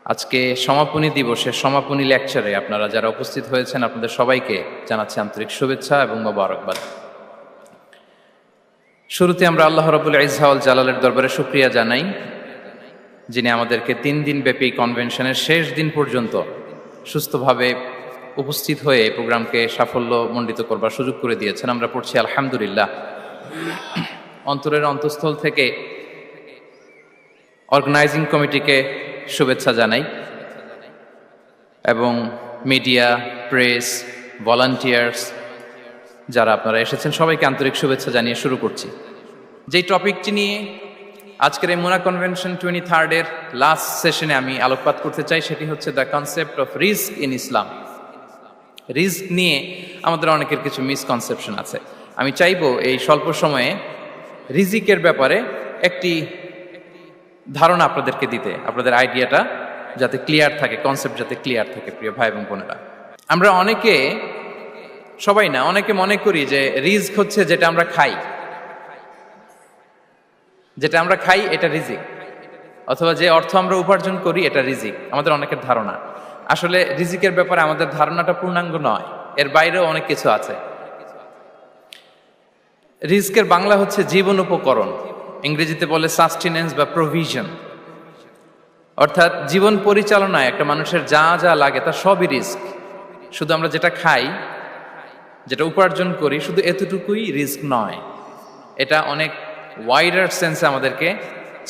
আজকে সমাপনী দিবসের সমাপনী লেকচারে আপনারা যারা উপস্থিত হয়েছেন আপনাদের সবাইকে জানাচ্ছি আন্তরিক শুভেচ্ছা এবং মোবারকবাদ। শুরুতে আমরা আল্লাহ রাব্বুল ইজ্জা ওয়াল জালালের দরবারে শুকরিয়া জানাই, যিনি আমাদেরকে 3 দিন ব্যাপী কনভেনশনের শেষ দিন পর্যন্ত সুস্থভাবে উপস্থিত হয়ে এই প্রোগ্রামকে সাফল্যমণ্ডিত করবার সুযোগ করে দিয়েছেন। আমরা পড়ছি আলহামদুলিল্লাহ। অন্তরের অন্তঃস্থল থেকে অর্গানাইজিং কমিটিকে শুভেচ্ছা জানাই এবং মিডিয়া, প্রেস, ভলান্টিয়ার্স যারা আপনারা এসেছেন সবাইকে আন্তরিক শুভেচ্ছা জানিয়ে শুরু করছি। যেই টপিকটি নিয়ে আজকের এই মুনা কনভেনশন 23rd লাস্ট সেশনে আমি আলোকপাত করতে চাই সেটি হচ্ছে the concept of risk in Islam. Risk নিয়ে আমাদের অনেকের কিছু মিসকনসেপশন আছে। আমি চাইবো এই স্বল্প সময়ে রিজিকের ব্যাপারে একটি ধারণা আপনাদেরকে দিতে, আপনাদের আইডিয়াটা যাতে ক্লিয়ার থাকে, কনসেপ্ট যাতে ক্লিয়ার থাকে। প্রিয় ভাই এবং বোনেরা, আমরা অনেকে, সবাই না, অনেকে মনে করি যে রিস্ক হচ্ছে যেটা আমরা খাই, যেটা আমরা খাই এটা রিজিক, অথবা যে অর্থ আমরা উপার্জন করি এটা রিজিক। আমাদের অনেকের ধারণা। আসলে রিজিকের ব্যাপারে আমাদের ধারণাটা পূর্ণাঙ্গ নয়, এর বাইরেও অনেক কিছু আছে। রিস্কের বাংলা হচ্ছে জীবন উপকরণ, ইংরেজিতে বলে সাস্টেনেন্স বা প্রভিশন। অর্থাৎ জীবন পরিচালনায় একটা মানুষের যা যা লাগে তা সবই রিস্ক। শুধু আমরা যেটা খাই, যেটা উপার্জন করি, শুধু এতটুকুই রিস্ক নয়। এটা অনেক ওয়াইডার সেন্সে আমাদেরকে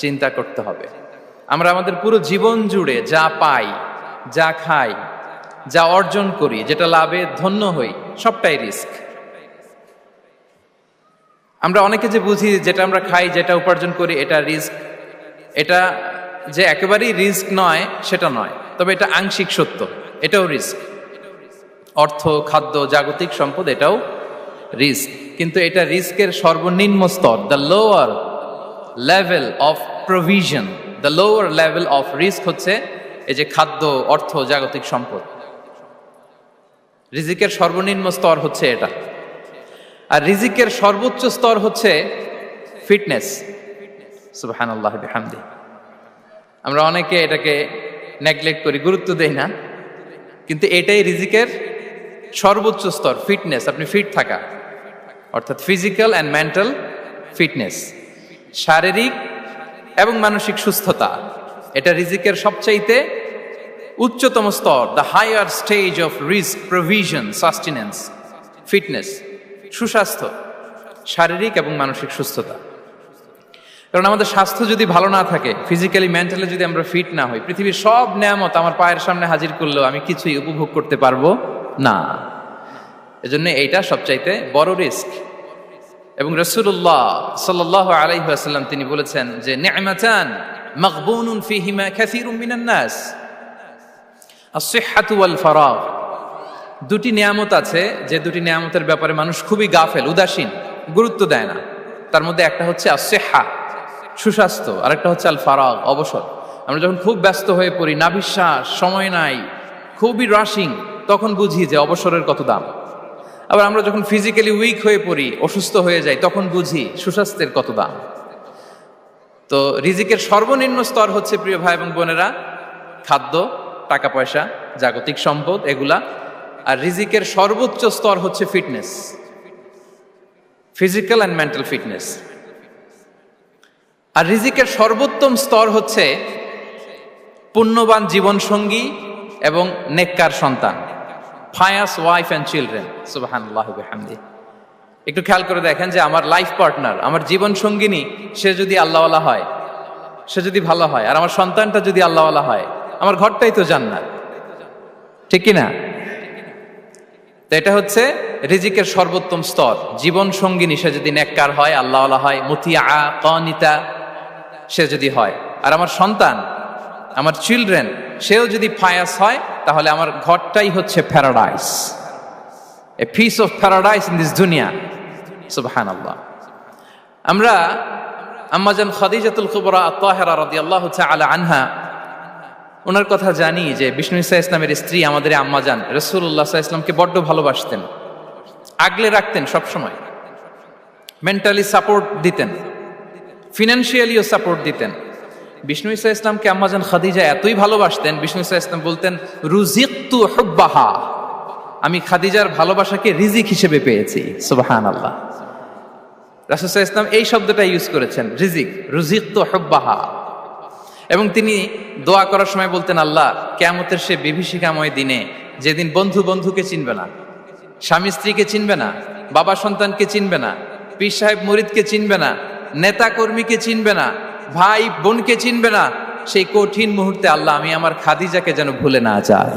চিন্তা করতে হবে। আমরা আমাদের পুরো জীবন জুড়ে যা পাই, যা খাই, যা অর্জন করি, যেটা লাভে ধন্য হই, সবটাই রিস্ক। আমরা অনেকে যে বুঝি যেটা আমরা খাই, যেটা উপার্জন করি এটা রিস্ক, এটা যে একেবারেই রিস্ক নয় সেটা নয়, তবে এটা আংশিক সত্য, এটাও রিস্ক। অর্থ, খাদ্য, জাগতিক সম্পদ এটাও রিস্ক, কিন্তু এটা রিস্কের সর্বনিম্ন স্তর। The lower level of provision, the lower level of risk হচ্ছে এই যে খাদ্য, অর্থ, জাগতিক সম্পদ। রিজিকের সর্বনিম্ন স্তর হচ্ছে এটা। আর রিজিকের সর্বোচ্চ স্তর হচ্ছে ফিটনেস। সুবহানাল্লাহ বিহামদি। আমরা অনেকে এটাকে নেগলেক্ট করি, গুরুত্ব দেই না, কিন্তু এটাই রিজিকের সর্বোচ্চ স্তর, ফিটনেস। আপনি ফিট থাকা, অর্থাৎ ফিজিক্যাল অ্যান্ড মেন্টাল ফিটনেস, শারীরিক এবং মানসিক সুস্থতা, এটা রিজিকের সবচাইতে উচ্চতম স্তর। The higher stage of risk, provision, sustenance, fitness, সুস্বাস্থ্য, শারীরিক এবং মানসিক সুস্থতা। কারণ আমাদের স্বাস্থ্য যদি ভালো না থাকে, ফিজিক্যালি মেন্টালি যদি আমরা ফিট না হই, পৃথিবীর সব নেয়ামত আমার পায়ের সামনে হাজির করলেও আমি কিছুই উপভোগ করতে পারবো না। এজন্য এইটা সবচাইতে বড় রিস্ক। এবং রাসূলুল্লাহ সাল্লাল্লাহু আলাইহি ওয়াসাল্লাম তিনি বলেছেন যে নি'মাতান মাগবুনুন ফীহিমা কাসীরুম মিনান নাস, আস-সিহহাতু ওয়াল ফারাগ। দুটি নিয়ামত আছে যে দুটি নিয়ামতের ব্যাপারে মানুষ খুবই গাফেল, উদাসীন, গুরুত্ব দেয় না। তার মধ্যে একটা হচ্ছে আস-সিহহা, সুস্বাস্থ্য, আর একটা হচ্ছে আল ফারাগ, অবসর। আমরা যখন খুব ব্যস্ত হয়ে পড়ি, নাভিশ্বাস, সময় নাই, খুবই রাশিং, তখন বুঝি যে অবসরের কত দাম। আবার আমরা যখন ফিজিক্যালি উইক হয়ে পড়ি, অসুস্থ হয়ে যাই, তখন বুঝি সুস্বাস্থ্যের কত দাম। তো রিজিকের সর্বনিম্ন স্তর হচ্ছে, প্রিয় ভাই এবং বোনেরা, খাদ্য, টাকা পয়সা, জাগতিক সম্পদ, এগুলা। আর রিজিকের সর্বোচ্চ স্তর হচ্ছে fitness, physical and mental fitness. আর রিজিকের সর্বোত্তম স্তর হচ্ছে পুণ্যবান জীবন সঙ্গী এবং নেককার সন্তান, ফায়াস ওয়াইফ অ্যান্ড চিলড্রেন। সুবহানাল্লাহ বিহামদি। একটু খেয়াল করে দেখেন যে আমার লাইফ পার্টনার, আমার জীবন সঙ্গিনী, সে যদি আল্লাহওয়ালা হয়, সে যদি ভালো হয়, আর আমার সন্তানটা যদি আল্লাহওয়ালা হয়, আমার ঘরটাই তো জান্নাত, ঠিক কিনা? তো এটা হচ্ছে রিজিকের সর্বোত্তম স্তর। জীবন সঙ্গিনী সে যদি নেককার হয়, আল্লাহওয়ালা হয়, মুতিয়া, কানিতা সে যদি হয়, আর আমার সন্তান, আমার চিলড্রেন, সেও যদি ফায়াস হয়, তাহলে আমার ঘরটাই হচ্ছে paradise, a piece of paradise in this দুনিয়া। সুবহানাল্লাহ। আমরা আম্মাজান খাদিজাতুল কুবরা আত-তাহিরা রাদিয়াল্লাহু তাআলা আনহা, ওনার কথা জানি যে বিষ্ণু ঈসা ইসলামের স্ত্রী আমাদের আম্মাজান রাসূলুল্লাহ সাল্লাল্লাহু আলাইহি ওয়াসাল্লামকে বড্ড ভালোবাসতেন, আগলে রাখতেন সব সময়, মেন্টালি সাপোর্ট দিতেন, ফিনান্সিয়ালিও সাপোর্ট দিতেন। বিষ্ণু ঈসা ইসলামকে আম্মাজান খাদিজা এতই ভালোবাসতেন, বিষ্ণু ঈসা ইসলাম বলতেন রুজিকতু হুব্বাহা, আমি খাদিজার ভালোবাসাকে রিজিক হিসেবে পেয়েছি। সুবহানাল্লাহ। রাসূল সাল্লাল্লাহু আলাইহি ওয়াসাল্লাম এই শব্দটা ইউজ করেছেন, রিজিক, রুজিকতু হুব্বাহা। এবং তিনি দোয়া করার সময় বলতেন, আল্লাহ কিয়ামতের সে বিভীষিকাময় দিনে, যেদিন বন্ধু বন্ধুকে চিনবে না, স্বামী স্ত্রীকে চিনবে না, বাবা সন্তানকে চিনবে না, পীর সাহেব মুরিদকে চিনবে না, নেতা কর্মীকে চিনবে না, ভাই বোনকে চিনবে না, সেই কঠিন মুহূর্তে আল্লাহ আমি আমার খাদিজাকে যেন ভুলে না যাই।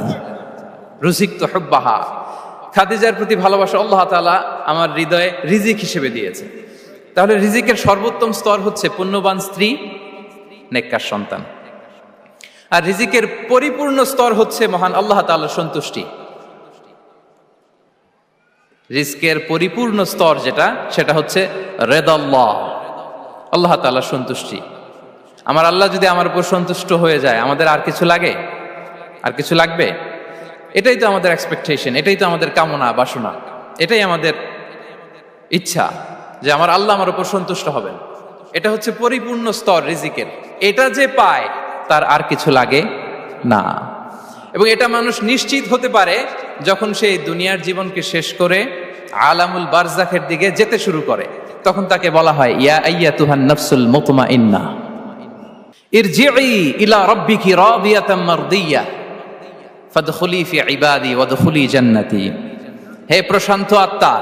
রুজিকতু হুব্বাহা, খাদিজার প্রতি ভালোবাসা আল্লাহ তাআলা আমার হৃদয়ে রিজিক হিসেবে দিয়েছে। তাহলে রিজিকের সর্বোত্তম স্তর হচ্ছে পুণ্যবান স্ত্রী, নেককার সন্তান। আর রিজিকের পরিপূর্ণ স্তর হচ্ছে মহান আল্লাহ তাআলার সন্তুষ্টি। রিজকের পরিপূর্ণ স্তর যেটা, সেটা হচ্ছে রিদাল্লাহ, আল্লাহ তাআলার সন্তুষ্টি। আমার আল্লাহ যদি আমার উপর সন্তুষ্ট হয়ে যায়, আমাদের আর কিছু লাগে? আর কিছু লাগবে? এটাই তো আমাদের এক্সপেকটেশন, এটাই তো আমাদের কামনা বাসনা, এটাই আমাদের ইচ্ছা যে আমার আল্লাহ আমার উপর সন্তুষ্ট হবেন। এটা হচ্ছে পরিপূর্ণ স্তর রিজিকের। এটা যে পায় তার আর কিছু লাগে না। এবং এটা মানুষ নিশ্চিত হতে পারে যখন সে দুনিয়ার জীবনকে শেষ করে আলামুল বারজাখের দিকে যেতে শুরু করে। তখন তাকে বলা হয় ইয়া আইয়াতুহান নাফসুল মুতমাইন্না ইরজিই ইলা রাব্বিকি রাদিয়াতাম মারদিয়া ফাদখুলি ফি ইবাদি ওয়াদখুলি জান্নাতি। হে প্রশান্ত আত্মা,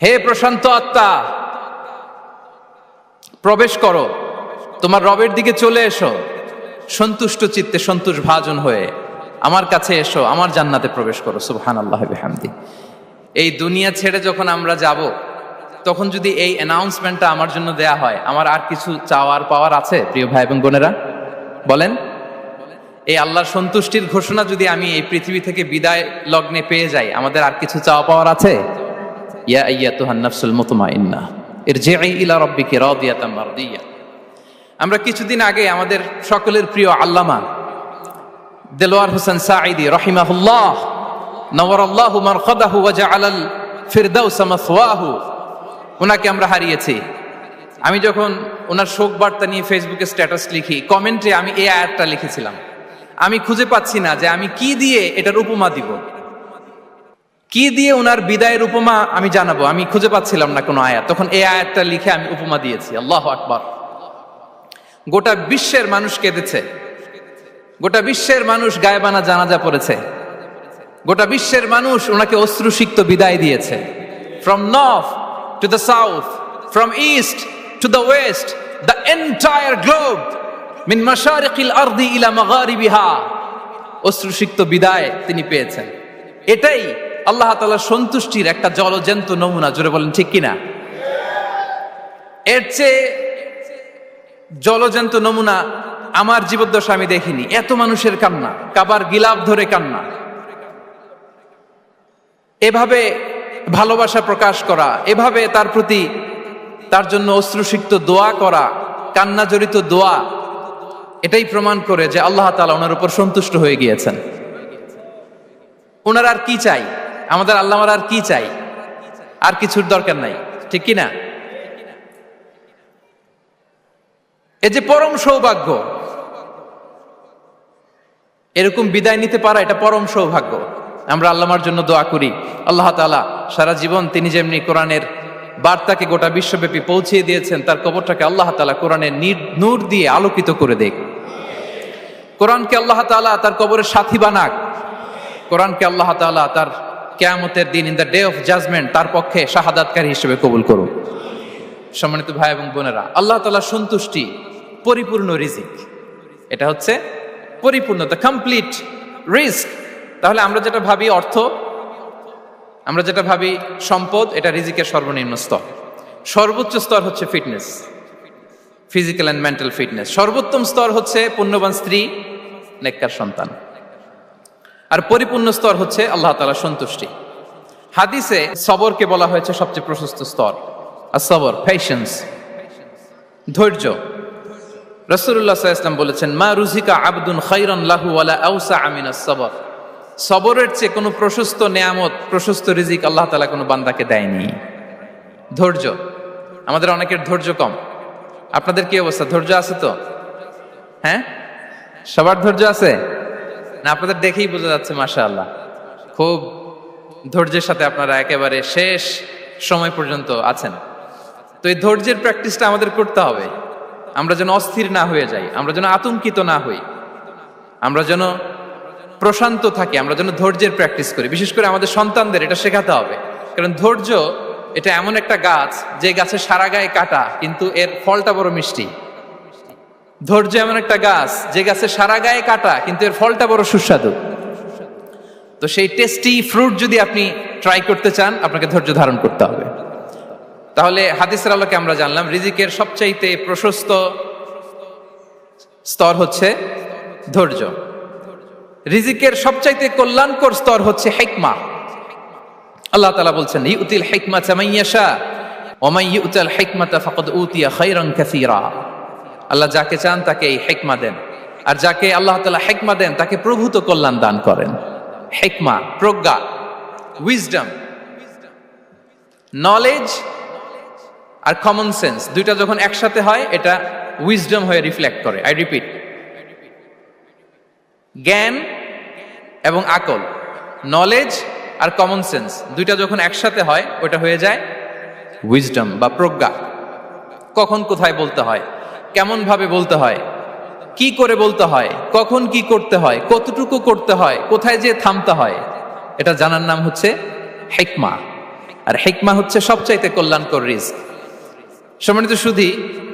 হে প্রশান্ত আত্মা, প্রবেশ করো, তোমার রবের দিকে চলে এসো, সন্তুষ্ট চিত্তে সন্তোষ ভাজন হয়ে আমার কাছে এসো, আমার জান্নাতে প্রবেশ করো। সুবহানাল্লাহ বিহামদি। এই দুনিয়া ছেড়ে যখন আমরা যাব, তখন যদি এই অ্যানাউন্সমেন্টটা আমার জন্য দেয়া হয়, আমার আর কিছু চাওয়ার পাওয়ার আছে? প্রিয় ভাই এবং বোনেরা বলেন, এই আল্লাহর সন্তুষ্টির ঘোষণা যদি আমি এই পৃথিবী থেকে বিদায় লগ্নে পেয়ে যাই, আমাদের আর কিছু চাওয়া পাওয়ার আছে? ইয়া আইয়াতুহান নাফসুল মুতমাইন্না ইরজিই ইলা রাব্বিকি রাদিয়াতাম মারদিয়া। আমরা কিছুদিন আগে আমাদের সকলের প্রিয় আল্লামা দেলোয়ার হোসেন সাঈদী রাহিমাহুল্লাহ নওয়ারাল্লাহু মারকাদাহু ওয়া জাআলাল ফিরদাউস মাসওয়াহু, ওনাকে আমরা হারিয়েছি। আমি যখন ওনার শোক বার্তা নিয়ে ফেসবুকে স্ট্যাটাস লিখি, কমেন্টে আমি এই আয়াতটা লিখেছিলাম। আমি খুঁজে পাচ্ছি না যে আমি কি দিয়ে এটার উপমা দিব, কি দিয়ে ওনার বিদায়ের উপমা আমি জানাবো। আমি খুঁজে পাচ্ছিলাম না কোনো আয়াত। তখন এই আয়াতটা লিখে আমি উপমা দিয়েছি। আল্লাহু আকবার। গোটা বিশ্বের মানুষ কেঁদেছে, গোটা বিশ্বের মানুষ গায়েবানা জানাজা পড়েছে, গোটা বিশ্বের মানুষ ওনাকে অশ্রুসিক্ত বিদায় দিয়েছে। From north to the south, from east to the west, the entire globe, মিন মাশারিকিল আরদি ইলা মাগারিবিহা, অশ্রুসিক্ত বিদায় তিনি পেয়েছেন। এটাই আল্লাহ তাআলার সন্তুষ্টির একটা জলজ্যান্ত নমুনা। জোরে বলেন ঠিক কিনা? এর চেয়ে জলজ্যান্ত নমুনা আমার জীবদ্দশা আমি দেখিনি। এত মানুষের কান্না, কাবার গিলাফ ধরে কান্না, এভাবে ভালোবাসা প্রকাশ করা, এভাবে তার প্রতি তার জন্য অশ্রুসিক্ত দোয়া করা, কান্না জড়িত দোয়া, এটাই প্রমাণ করে যে আল্লাহ তাআলা ওনার উপর সন্তুষ্ট হয়ে গিয়েছেন। ওনার আর কি চাই? আমাদের আল্লাহ আর কি চাই? আর কিছুর দরকার নাই, ঠিক কিনা? এ যে পরম সৌভাগ্য, এরকম বিদায় নিতে পারা এটা পরম সৌভাগ্য। আমরা আল্লাহর জন্য দোয়া করি, আল্লাহ তাআলা সারা জীবন তিনি যেমনি কোরআনের বার্তাকে গোটা বিশ্বব্যাপী পৌঁছিয়ে দিয়েছেন, তার কবরটাকে আল্লাহ তাআলা কোরআনের নূর দিয়ে আলোকিত করে দেখ। কোরআনকে আল্লাহ তাআলা তার কবরের সাথী বানাক। কোরআনকে আল্লাহ তাআলা তার কিয়ামতের দিন, in the day of judgment, তার পক্ষে শাহাদাতকারী হিসেবে কবুল করুন। সম্মানিত ভাই এবং বোনেরা, আল্লাহ তাআলার সন্তুষ্টি পরিপূর্ণ রিজিক। এটা হচ্ছে পরিপূর্ণ, দ্য কমপ্লিট রিস্ক। তাহলে আমরা যেটা ভাবি অর্থ, আমরা যেটা ভাবি সম্পদ, এটা রিজিকের সর্বনিম্ন স্তর। সর্বোচ্চ স্তর হচ্ছে fitness, physical and mental fitness. সর্বোত্তম স্তর হচ্ছে পুণ্যবান স্ত্রী, নেককার সন্তান। আর পরিপূর্ণ স্তর হচ্ছে আল্লাহ তাআলার সন্তুষ্টি। হাদিসে সবরকে বলা হয়েছে সবচেয়ে প্রশস্ত স্তর। as-sabr, patience, ধৈর্য। রাসূলুল্লাহ সাল্লাল্লাহু আলাইহি ওয়াসাল্লাম বলেছেন, মা রুজিকা আবদুন খায়রান লাহু ওয়ালা আওসা মিনাস sabr। সবরের চেয়ে কোনো প্রশস্ত নেয়ামত, প্রশস্ত রিজিক আল্লাহ তাআলা কোনো বান্দাকে দেয়নি। ধৈর্য, আমাদের অনেকের ধৈর্য কম। আপনাদের কি অবস্থা? ধৈর্য আছে তো? হ্যাঁ, সবার ধৈর্য আছে না? আপনাদের দেখেই বোঝা যাচ্ছে মাশাআল্লাহ, খুব ধৈর্যের সাথে আপনারা একেবারে শেষ সময় পর্যন্ত আছেন। তো এই ধৈর্যের প্র্যাকটিসটা আমাদের করতে হবে। আমরা যেন অস্থির না হয়ে যাই, আমরা যেন আতঙ্কিত না হই, আমরা যেন প্রশান্ত থাকি, আমরা যেন ধৈর্যের প্র্যাকটিস করি। বিশেষ করে আমাদের সন্তানদের এটা শেখাতে হবে, কারণ ধৈর্য এটা এমন একটা গাছ যে গাছের সারা গায়ে কাটা কিন্তু এর ফলটা বড় মিষ্টি। ধৈর্য এমন একটা গাছ যে গাছের সারা গায়ে কাটা কিন্তু এর ফলটা বড় সুস্বাদু। তো সেই টেস্টি ফ্রুট যদি আপনি ট্রাই করতে চান, আপনাকে ধৈর্য ধারণ করতে হবে। তাহলে হাদিসের আলোকে আমরা জানলাম রিজিকের সবচাইতে প্রশস্ত স্তর হচ্ছে ধৈর্য। রিজিকের সবচাইতে কল্যাণকর স্তর হচ্ছে হিকমা। আল্লাহ তাআলা বলছেন ইউতিল হিকমাতা মান ইয়াশা ওয়া মান ইউতাল হিকমাতা ফাকাদ উতিয়া খায়রান কাসীরা। আল্লাহ যাকে চান তাকে এই হিকমা দেন, আর যাকে আল্লাহ তাআলা হিকমা দেন তাকে প্রভূত কল্যাণ দান করেন। হিকমা, প্রজ্ঞা, উইজডম, নলেজ আর কমন সেন্স দুইটা যখন একসাথে হয় এটা উইজডম হয়ে রিফ্লেক্ট করে। আই রিপিট, জ্ঞান এবং আকল, নলেজ আর কমন সেন্স দুইটা যখন একসাথে হয় ওটা হয়ে যায় উইজডম বা প্রজ্ঞা। কখন কোথায় বলতে হয়, কেমন ভাবে বলতে হয়, কি করে বলতে হয়, কখন কি করতে হয়, কতটুকু করতে হয়, কোথায় যে থামতে হয়, এটা জানার নাম হচ্ছে হিকমা। আর হিকমা হচ্ছে সবচাইতে কল্যাণকর রিস্ক। সম্মানিত সুধী,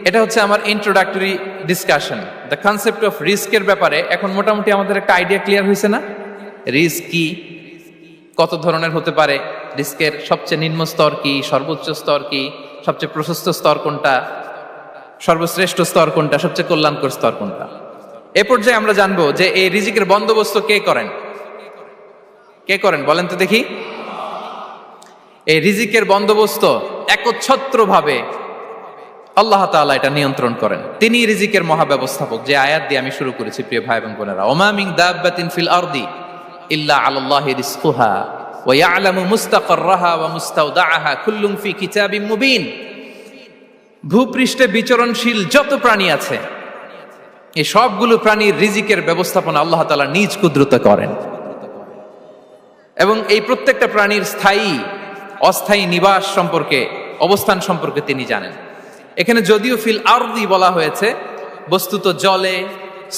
এটা হচ্ছে আমার introductory discussion. The concept of রিস্কের ব্যাপারে এখন মোটামুটি আমাদের একটা আইডিয়া ক্লিয়ার হয়েছে না? রিস্ক কি, কত ধরনের হতে পারে, রিস্কের সবচেয়ে নিম্ন স্তর কি, সর্বোচ্চ স্তর কি, সবচেয়ে প্রশস্ত স্তর কোনটা, সর্বশ্রেষ্ঠ স্তর কোনটা, সবচেয়ে কল্যাণকর স্তর কোনটা। এ পর্যায়ে আমরা জানবো যে এই রিজিকের বন্দোবস্ত কে করেন। কে করেন বলেন তো দেখি? এই রিজিকের বন্দোবস্ত একচ্ছত্রভাবে আল্লাহ তাআলা এটা নিয়ন্ত্রণ করেন। তিনি রিজিকের মহাব্যবস্থাপক। যে আয়াত দিয়ে আমি শুরু করেছি প্রিয় ভাই এবং বোনেরা, ওমা মিন দাব্বাতিন ফিল আরদি ইল্লা আলাল্লাহি রিজকুহা ওয়া ইয়ালামু মুস্তাকাররাহা ওয়া মুস্তাওদাআহা কুল্লুম ফি কিতাবিম মুবিন। ভূপৃষ্ঠে বিচরণশীল যত প্রাণী আছে এই সবগুলো প্রাণীর রিজিকের ব্যবস্থাপনা আল্লাহ তাআলা নিজ কুদরতে করেন, এবং এই প্রত্যেকটা প্রাণীর স্থায়ী অস্থায়ী নিবাস সম্পর্কে, অবস্থান সম্পর্কে তিনি জানেন। এখানে যদিও ফিল আরদি বলা হয়েছে, বস্তুত জলে,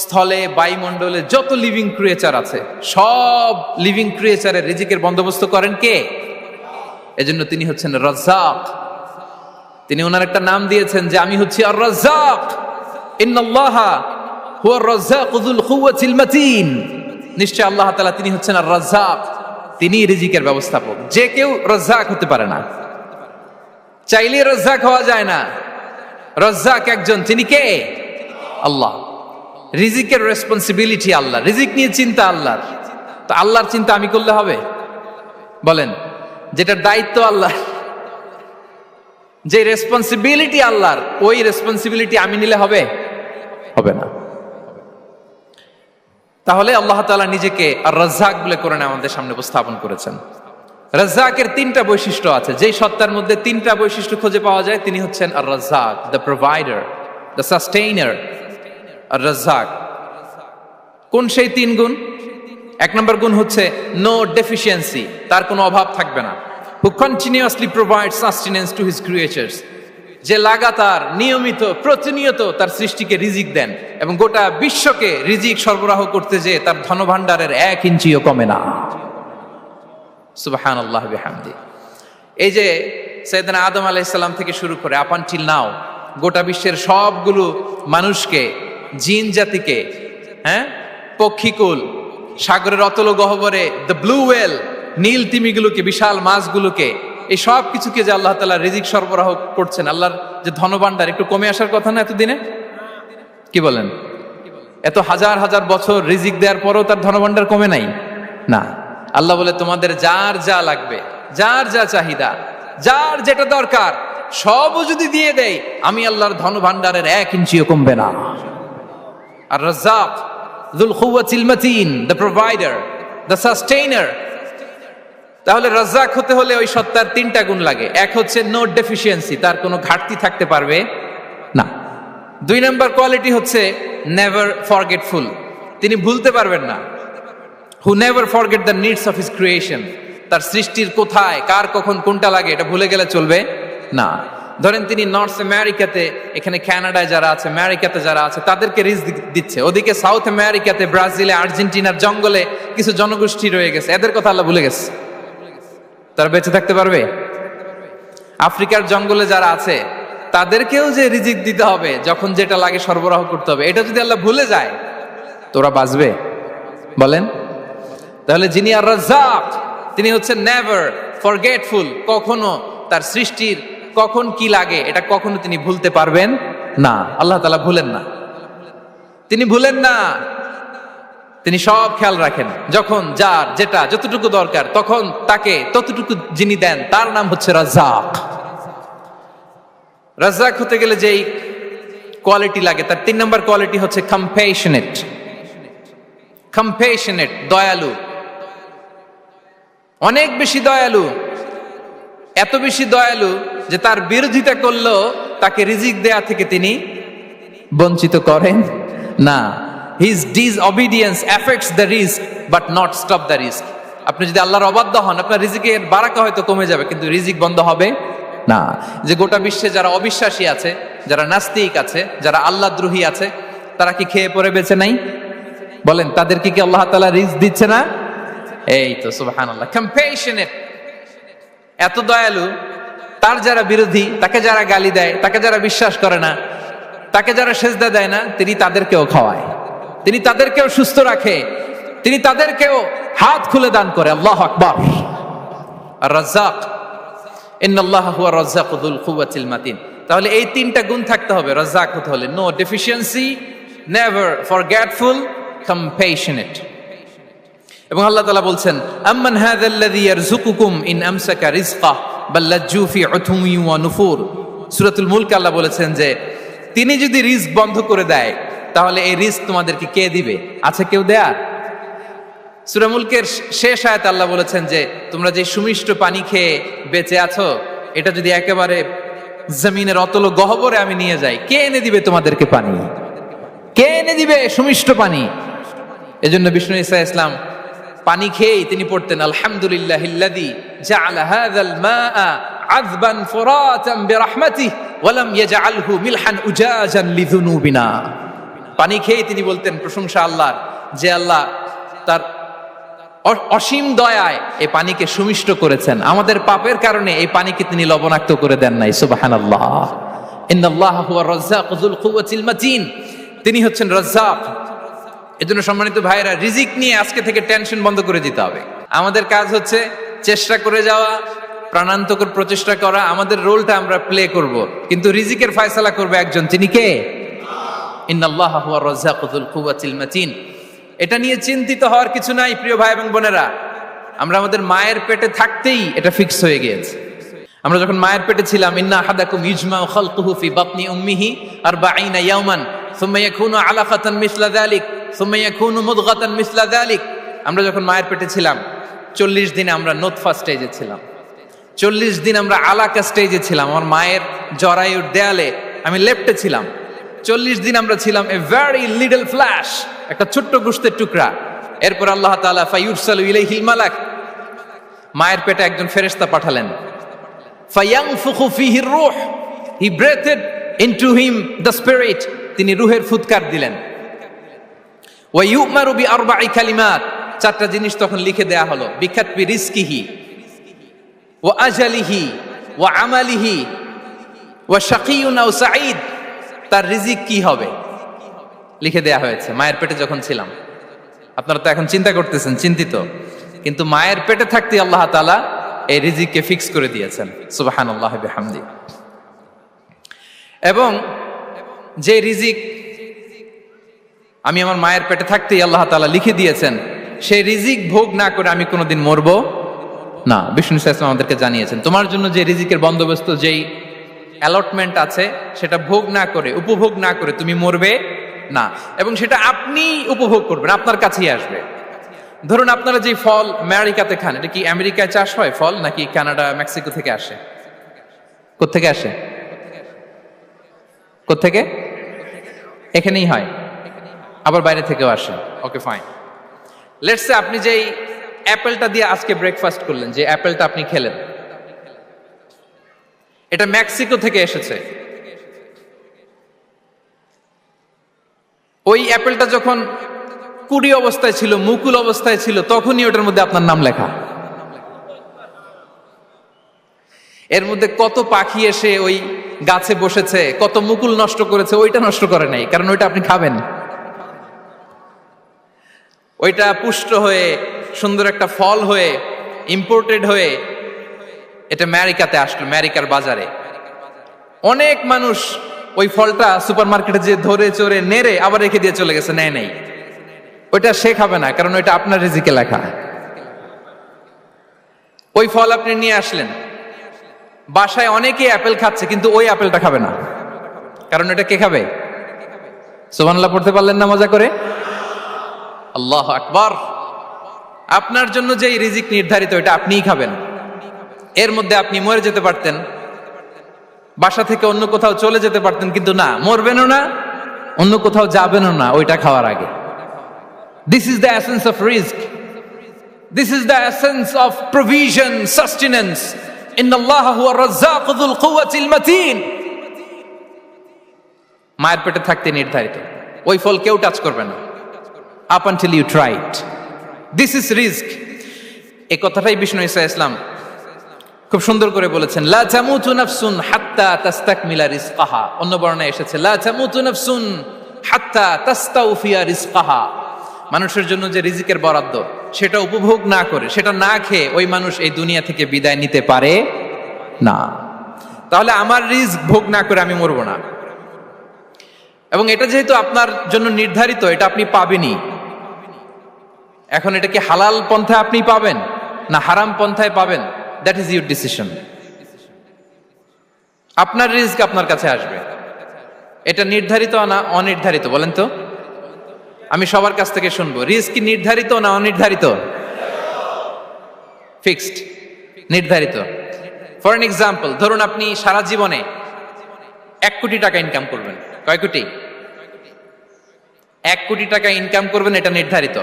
স্থলে, বায়ুমণ্ডলে যত লিভিং ক্রিয়েচার আছে সব লিভিং ক্রিয়েচারের রিজিকের বন্দোবস্ত করেন কে? এজন্য তিনি হচ্ছেন রাজ্জাক। তিনি ওনার একটা নাম দিয়েছেন যে আমি হচ্ছি আর রাজ্জাক, ইন্নাল্লাহা হুয়ার রাজ্জাকু যুল কুওয়াতিল মাতিন। নিশ্চয় আল্লাহ তাআলা তিনি হচ্ছেন আর রাজ্জাক, তিনি রিজিকের ব্যবস্থাপক। যে কেউ রাজ্জাক হতে পারে না, চাইলে রাজ্জাক হওয়া যায় না। রাজ্জাক একজন, তিনি কে? আল্লাহ। রিজিকের রেসপন্সিবিলিটি আল্লাহ, রিজিক নিয়ে চিন্তা আল্লাহর। তো আল্লাহর চিন্তা আমি করলে হবে? বলেন, যেটা দায়িত্ব আল্লাহ, যে রেসপন্সিবিলিটি আল্লাহর, ওই রেসপন্সিবিলিটি আমি নিলে হবে? হবে না। তাহলে আল্লাহ তাআলা নিজেকে আর রাজ্জাক বলে কোরআনে আমাদের সামনে উপস্থাপন করেছেন। রাজ্জাকের তিনটা বৈশিষ্ট্য আছে, যেই সত্তার মধ্যে তিনটা বৈশিষ্ট্য খুঁজে পাওয়া যায় তিনি হচ্ছেন আর রাজ্জাক, দ্য প্রোভাইডার, দ্য সাস্টেইনার। আর রাজ্জাক কোন সেই তিন গুণ? এক নম্বর গুণ হচ্ছে নো ডেফিসিয়েন্সি, তার কোনো অভাব থাকবে না। হু continuously provide sustenance to his creatures, যে লাগাতার নিয়মিত প্রতিনিয়ত তার সৃষ্টিকে রিজিক দেন এবং গোটা বিশ্বকে রিজিক সরবরাহ করতে যে তার ধনভাণ্ডারের 1 ইঞ্চিও কমে না। সুবহানাল্লাহ বিহামদি। এই যে সাইয়েদনা আদম আলাইহিস সালাম থেকে শুরু করে আপ আনটিল নাও গোটা বিশ্বের সবগুলো মানুষকে, জিন জাতিকে, পক্ষীকুল, সাগরের অতল গহ্বরে দ্য ব্লু ওয়েল, নীল তিমিগুলোকে, বিশাল মাছগুলোকে, এই সব কিছুকে যে আল্লাহ তাআলা রিজিক সরবরাহ করছেন, আল্লাহর যে ধনভাণ্ডার একটু কমে আসার কথা না এতদিনে? কি বলেন? এত হাজার হাজার বছর রিজিক দেওয়ার পরও তার ধনভাণ্ডার কমে নাই না। আল্লাহ বলে তোমাদের যার যা লাগবে, যার যা চাহিদা, যার যেটা দরকার সবও যদি দিয়ে দেয়, আমি আল্লাহর ধনভাণ্ডারের 1 ইঞ্চিও কমবে না। আর Razzak যুল কুওয়াতিল মাতিন, the provider, the sustainer. তাহলে রাজ্জাক হতে হলে ওই সত্তার তিনটা গুণ লাগে। এক হচ্ছে নো ডেফিসিয়েন্সি, তার কোনো ঘাটতি থাকতে পারবে না। দুই নাম্বার কোয়ালিটি হচ্ছে নেভার ফরগেটফুল, তিনি ভুলতে পারবেন না। Who never forget the needs of his creation, তার সৃষ্টির কোথায় কার কখন কোনটা লাগে এটা ভুলে গেলে চলবে না। ধরেন তিনি নর্থ আমেরিকাতে, এখানে কানাডায় যারা আছে, আমেরিকাতে যারা আছে তাদেরকে রিস্ক দিচ্ছে, ওদিকে সাউথ আমেরিকাতে, ব্রাজিলে, আর্জেন্টিনার জঙ্গলে কিছু জনগোষ্ঠী রয়ে গেছে, এদের কথা আল্লাহ ভুলে গেছে, তারা বেঁচে থাকতে পারবে? আফ্রিকার জঙ্গলে যারা আছে তাদেরকেও যে রিজিক দিতে হবে, যখন যেটা লাগে সরবরাহ করতে হবে, এটা যদি আল্লাহ ভুলে যায় তোরা বাঁচবে? বলেন। তাহলে যিনি আর রাজ্জাক, তিনি হচ্ছেন নেভার ফরগেটফুল, কখনো তার সৃষ্টির কখন কি লাগে এটা কখনো তিনি ভুলতে পারবেন না। আল্লাহ তাআলা ভুলেন না, তিনি ভুলেন না, তিনি সব খেয়াল রাখেন। যখন যার যেটা যতটুকু দরকার তখন তাকে ততটুকু যিনি দেন তার নাম হচ্ছে রাজ্জাক। রাজ্জাক হতে গেলে যেই কোয়ালিটি লাগে তার 3 নম্বর কোয়ালিটি হচ্ছে কম্প্যাশনেট। কম্প্যাশনেট, দয়ালু, অনেক বেশি দয়ালু, এত বেশি দয়ালু যে তার বিরোধিতা করলেও তাকে রিজিক দেয়া থেকে তিনি বঞ্চিত করেন না। His disobedience affects the risk but not stop the risk. আপনি যদি আল্লাহর অবাধ্য হন আপনার রিজিকের বারাকা হয়তো কমে যাবে কিন্তু রিজিক বন্ধ হবে না। যে গোটা বিশ্বে যারা অবিশ্বাসী আছে, যারা নাস্তিক আছে, যারা আল্লাহদ্রোহী আছে, তারা কি খেয়ে পরে বেঁচে নাই? বলেন, তাদেরকে কি আল্লাহ তাআলা রিজিক দিচ্ছে না? এই তো সুবহানাল্লাহ। কম্প্যাশনেট, এত দয়ালু, তার যারা বিরোধী, তাকে যারা গালি দেয়, তাকে যারা বিশ্বাস করে না, তাকে যারা সেজদা দেয় না, তিনি তাদেরকেও খাওয়ায়, তিনি তাদেরকেও সুস্থ রাখে, তিনি তাদেরকেও হাত খুলে দান করে। আল্লাহু আকবার। আর রাজ্জাক, ইন্নাল্লাহা হুয়া রাজ্জাকু যুল কুওয়াতিল মাতিন। তাহলে এই 3টা গুণ থাকতে হবে রাজ্জাক হতে হলে। No deficiency, never forgetful, compassionate. এবং আল্লাহ তাআলা বলছেন, আম্মান হাযাল্লাযী ইয়ারযুকুকুম ইন আমসাকা রিজকাহ বাল লাজ্জু ফি উতুমি ওয়া নুফুর। সূরাতুল মুলক আল্লাহ বলেছেন যে তিনি যদি রিজক বন্ধ করে দেয় তাহলে এই রিজক তোমাদেরকে কে দিবে? আছে কেউ দেয়ার? সূরা মুলকের শেষ আয়াতে আল্লাহ বলেছেন যে তোমরা যে সুমিষ্ট পানি খেয়ে বেঁচে আছো, এটা যদি একেবারে জমিনের অতল গহ্বরে আমি নিয়ে যাই, কে এনে দিবে তোমাদেরকে পানি? কে এনে দিবে সুমিষ্ট পানি? এজন্য বিষ্ণু ঈসা ইসলাম পানি খেয়েই তিনি পড়তেন, আলহামদুলিল্লাহিল্লাযী জাআলা হাযাল মাআ আযবান ফুরাতান বিরাহমাতিহি ওয়া লাম ইয়াজআলহু মিলহান উজাজান লিযুনুবিনা। পানি খেয়েই তিনি বলতেন প্রশংসা আল্লাহর, যে আল্লাহ তার অসীম দয়ায় এই পানিকে সুমিষ্ট করেছেন, আমাদের পাপের কারণে এই পানিকে তিনি লবণাক্ত করে দেন নাই। সুবহানাল্লাহ। ইন্নাল্লাহা হুয়া রাজ্জাকু যুল কুওয়াতিল মাতিন, তিনি হচ্ছেন রাজ্জাক। এজন্য সম্মানিত ভাইরা, রিজিক নিয়ে আজকে থেকে টেনশন বন্ধ করে দিতে হবে। আমাদের কাজ হচ্ছে চেষ্টা করে যাওয়া, প্রাণান্তকর প্রচেষ্টা করা, আমাদের রোলটা আমরা প্লে করব, কিন্তু রিজিকের ফয়সালা করবে একজন, তিনি কে? ইন্নাল্লাহা হুয়া রাজ্জাকু যুল কুওয়াতিল মাতিন। এটা নিয়ে চিন্তিত হওয়ার কিছু নাই প্রিয় ভাই এবং বোনেরা। আমরা আমাদের মায়ের পেটে থাকতেই এটা ফিক্স হয়ে গিয়েছে। আমরা যখন মায়ের পেটে ছিলাম, ইন্না আহাদাকুম ইজমাউ খালকুহু ফি বাতনি উম্মিহি 40 ইয়াওমান সুম্মা ইয়াকুনু আলাকাতান মিসলা যালিক সুম্মা ইয়াকুনু মুদগাতান মিসলা যালিক। আমরা যখন মায়ের পেটে ছিলাম 40 দিন আমরা নোতফা স্টেজে ছিলাম, 40 দিন আমরা আলাকা স্টেজে ছিলাম, আমার মায়ের জরায়ুর দেয়ালে আমি লেপ্টে ছিলাম। 40 দিন আমরা ছিলাম এ ভেরি লিটল ফ্ল্যাশ, একটা ছোট্ট গোশতের টুকরা। এরপর আল্লাহ তাআলা ফায়ুরসালু ইলাইহিল মালাক, মায়ের পেটে একজন ফেরেশতা পাঠালেন। ফায়ানফুখু ফিহির রূহ, he breathed into him the spirit, তিনি রূহের ফুৎকার দিলেন। ওয়া ইউমারু বিআরবা'i কালিমাত, 4টা জিনিস তখন লিখে দেয়া হলো। বিকাতবি রিজকিহি ওয়া আজালিহি ওয়া আমালিহি ওয়া শাকিয়ুন আও সাঈদ, তার রিজিক কি হবে লিখে দেয়া হয়েছে মায়ের পেটে যখন ছিলাম। আপনারা তো এখন চিন্তা করতেছেন, চিন্তিত, কিন্তু মায়ের পেটে থাকতে আল্লাহ তাআলা এই রিজিককে ফিক্স করে দিয়েছেন। সুবহানাল্লাহি বিহামদি। এবং যে রিজিক আমি আমার মায়ের পেটে থাকতেই আল্লাহ তাআলা লিখে দিয়েছেন, সেই রিজিক ভোগ না করে আমি কোনোদিন মরবো না। বিষ্ণু ইসলাম আমাদেরকে জানিয়েছেন, তোমার জন্য যে রিজিকের বন্দোবস্ত, যেই অ্যালটমেন্ট আছে, সেটা ভোগ না করে, উপভোগ না করে তুমি মরবে না। এবং সেটা আপনি উপভোগ করবেন, আপনার কাছেই আসবে। ধরুন আপনারা যে ফল আমেরিকাতে খান, এটা কি আমেরিকায় চাষ হয় ফল, নাকি কানাডা মেক্সিকো থেকে আসে? কোত্থেকে আসে? কোত্থেকে? এখানেই হয়, আবার বাইরে থেকেও আসে। Okay fine. লেটস সে আপনি যেই অ্যাপেলটা দিয়ে আজকে ব্রেকফাস্ট করলেন, যে অ্যাপেলটা আপনি খেলেন, এটা মেক্সিকো থেকে এসেছে। ওই অ্যাপেলটা যখন কুড়ি অবস্থায় ছিল, মুকুল অবস্থায় ছিল, তখনই ওটার মধ্যে আপনার নাম লেখা। এর মধ্যে কত পাখি এসে ওই গাছে বসেছে, কত মুকুল নষ্ট করেছে, ওইটা নষ্ট করে নাই, কারণ ওইটা আপনি খাবেন। ওইটা পুষ্ট হয়ে সুন্দর একটা ফল হয়ে ইম্পোর্টেড হয়ে এটা আমেরিকাতে আসলো, আমেরিকার বাজারে। অনেক মানুষ ওই ফলটা সুপার মার্কেটে যে ধরে চড়ে নেড়ে আবার রেখে দিয়ে চলে গেছে, নেয় নেই। ওইটা সে খাবে না, কারণ ওইটা আপনার রিজিকে লেখা। ওই ফল আপনি নিয়ে আসলেন, বাসায় অনেকে অ্যাপেল খাচ্ছে, কিন্তু ওই অ্যাপেলটা খাবে না, কারণ এটা কে খাবে? সুবহানাল্লাহ পড়তে পারলেন না মজা করে? আল্লাহু আকবার। আপনার জন্য যে রিজিক নির্ধারিত, এটা আপনিই খাবেন। এর মধ্যে আপনি মরে যেতে পারতেন, বাসা থেকে অন্য কোথাও চলে যেতে পারতেন, কিন্তু না, মরবেনও না, অন্য কোথাও যাবেনও না ওইটা খাওয়ার আগে। This is the essence of risk, this is the essence of provision, sustenance. ইন্নাল্লাহ হুয়া রাজ্জাকু যুল কুওয়াতিল মাতিন। মায়ের পেটে থাকতে নির্ধারিত, ওই ফল কেউ টাচ করবে না up until you try it. This is risk. এই কথাটাই বিষ্ণু ঈসা ইসলাম খুব সুন্দর করে বলেছেন, লা তামুতু নাফসুন হাত্তা তাস্তাকমিলা রিজকাহা। অন্য বর্ণনায় এসেছে লা তামুতু নাফসুন হাত্তা তাস্তাউফিয়া রিজকাহা। মানুষের জন্য যে রিজিকের বরাদ্দ, সেটা উপভোগ না করে, সেটা না খেয়ে ওই মানুষ এই দুনিয়া থেকে বিদায় নিতে পারে না। তাহলে আমার রিস্ক ভোগ না করে আমি মরবো না। এবং এটা যেহেতু আপনার জন্য নির্ধারিত, এটা আপনি পাবেনই। এখন এটা কি হালাল পন্থায় আপনি পাবেন না হারাম পন্থায় পাবেন, দ্যাট ইজ ইউর ডিসিশন। আপনার রিস্ক আপনার কাছে আসবে। এটা নির্ধারিত না অনির্ধারিত? বলেন তো, আমি সবার কাছ থেকে শুনবো, রিস্ক কি নির্ধারিত না অনির্ধারিত? ফিক্সড, নির্ধারিত। ফর এন এক্সাম্পল, ধরুন আপনি সারা জীবনে 1 কোটি টাকা ইনকাম করবেন। কয় কোটি? 1 কোটি টাকা ইনকাম করবেন, এটা নির্ধারিত,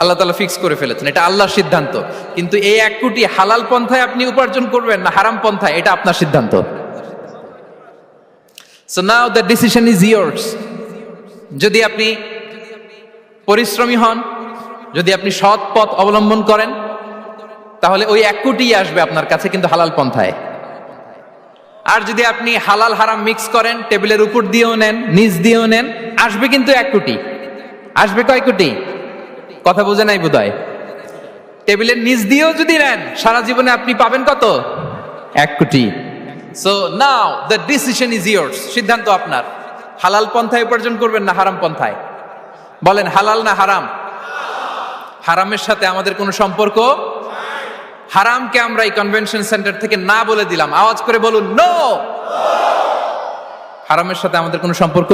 আল্লাহ তাআলা ফিক্স করে ফেলেছেন, এটা আল্লাহর সিদ্ধান্ত। কিন্তু এই 1 কোটি হালাল পন্থায় আপনি উপার্জন করবেন না হারাম পন্থায়, এটা আপনার সিদ্ধান্ত। So now the decision is years. যদি আপনি পরিশ্রমী হন, যদি আপনি সৎ পথ অবলম্বন করেন, তাহলে ওই 1 কোটি আসবে আপনার কাছে, কিন্তু হালাল পন্থায়। আর যদি আপনি হালাল হারাম মিক্স করেন, টেবিলের উপর দিয়েও নেন, নিচ দিয়েও নেন, আসবে কিন্তু 1 কোটি। আসবে কয় কোটি? কথা বোঝে নাই বোধহয়। টেবিলের নিচ দিয়েও যদি নেন, সারা জীবনে আপনি পাবেন কত? 1 কোটি। So now the decision is years. সিদ্ধান্ত আপনার। হালাল পন্থায় উপার্জন করবেন না হারাম পন্থায়? বলেন, হালাল না হারাম? হারামের সাথে আমাদের কোনো সম্পর্ক? হারামকে আমরা এই কনভেনশন সেন্টার থেকে না বলে দিলাম, আওয়াজ করে বলুন নো। হারামের সাথে আমাদের কোনো সম্পর্ক?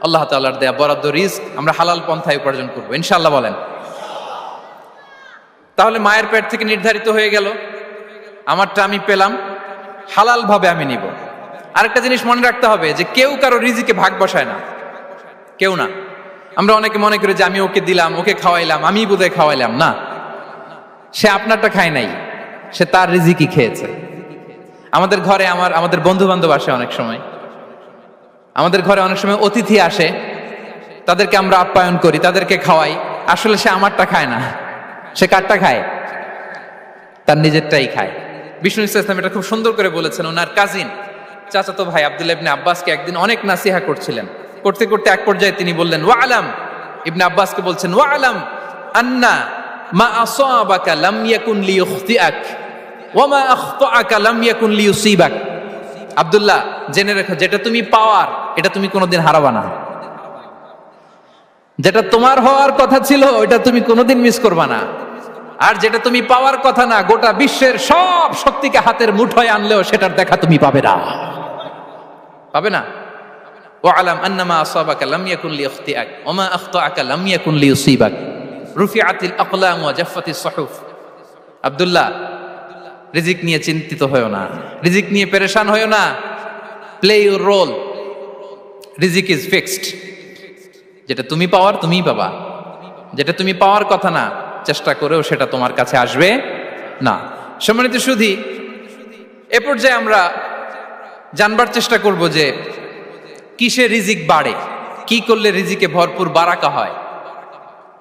আল্লাহ তাআলার দেয়া বরাদ্দ রিস্ক আমরা হালাল পন্থায় উপার্জন করবো ইনশাআল্লাহ। বলেন। তাহলে মায়ের পেট থেকে নির্ধারিত হয়ে গেল, আমারটা আমি পেলাম, হালাল ভাবে আমি নিব। আরেকটা জিনিস মনে রাখতে হবে যে কেউ কারো রিজিকে ভাগ বসায় না, কেউ না। আমরা অনেকে মনে করি যে আমি ওকে দিলাম, ওকে খাওয়াইলাম, আমি বোধহয় খাওয়াইলাম। না, সে আপনারটা খায় নাই, সে তার রিজিকই খেয়েছে। আমাদের ঘরে আমাদের বন্ধু বান্ধব আসে অনেক সময়, আমাদের ঘরে অনেক সময় অতিথি আসে, তাদেরকে আমরা আপ্যায়ন করি, তাদেরকে খাওয়াই। আসলে সে আমারটা খায় না, সে কারটা খায়? তার নিজেরটাই খায়। বিষ্ণু ইসলাম এটা খুব সুন্দর করে বলেছেন। ওনার কাজিন, চাচাতো ভাই আব্দুল্লাহ ইবনে আব্বাসকে একদিন অনেক নাসিহা করছিলেন। করতে করতে এক পর্যায়ে তিনি বললেন, ওয়া আলাম, ইবনে আব্বাসকে বলছেন, ওয়া আলাম আন্না মা আসাবাকা লাম ইয়াকুন লিইখতিআক ওয়া মা আখতাআকা লাম ইয়াকুন লিইউসিবাক। আব্দুল্লাহ, জেনে রেখো, যেটা তুমি পাওয়ার এটা তুমি কোনোদিন হারাবা না। যেটা তোমার হওয়ার কথা ছিল ওইটা তুমি কোনোদিন মিস করবা না। আর যেটা তুমি পাওয়ার কথা না, গোটা বিশ্বের সব শক্তিকে হাতের মুঠোয় আনলেও সেটার দেখা তুমি পাবে না, পাবে না। ওয়া আলাম আন্নামা আসাবাকা লাম ইয়াকুন লিইখতিআক ওয়া মা আখতাআকা লাম ইয়াকুন লিইউসিবাক রুফিআতিল আকলাম ওয়া জাফফাতিস সুহুফ। আব্দুল্লাহ, রিজিক নিয়ে চিন্তিত হয়ো না, রিজিক নিয়ে পেরেশান হয়ো না। প্লে ইউর রোল, রিজিক ইজ ফিক্সড। যেটা তুমি পাওয়ার তুমিই পাবা, যেটা তুমি পাওয়ার কথা না চেষ্টা করেও সেটা তোমার কাছে আসবে না। সম্মানিত সুধী, এ পর্যায়ে আমরা জানবার চেষ্টা করব যে কিসে রিজিক বাড়ে, কি করলে রিজিকে ভরপুর বারাকা হয়,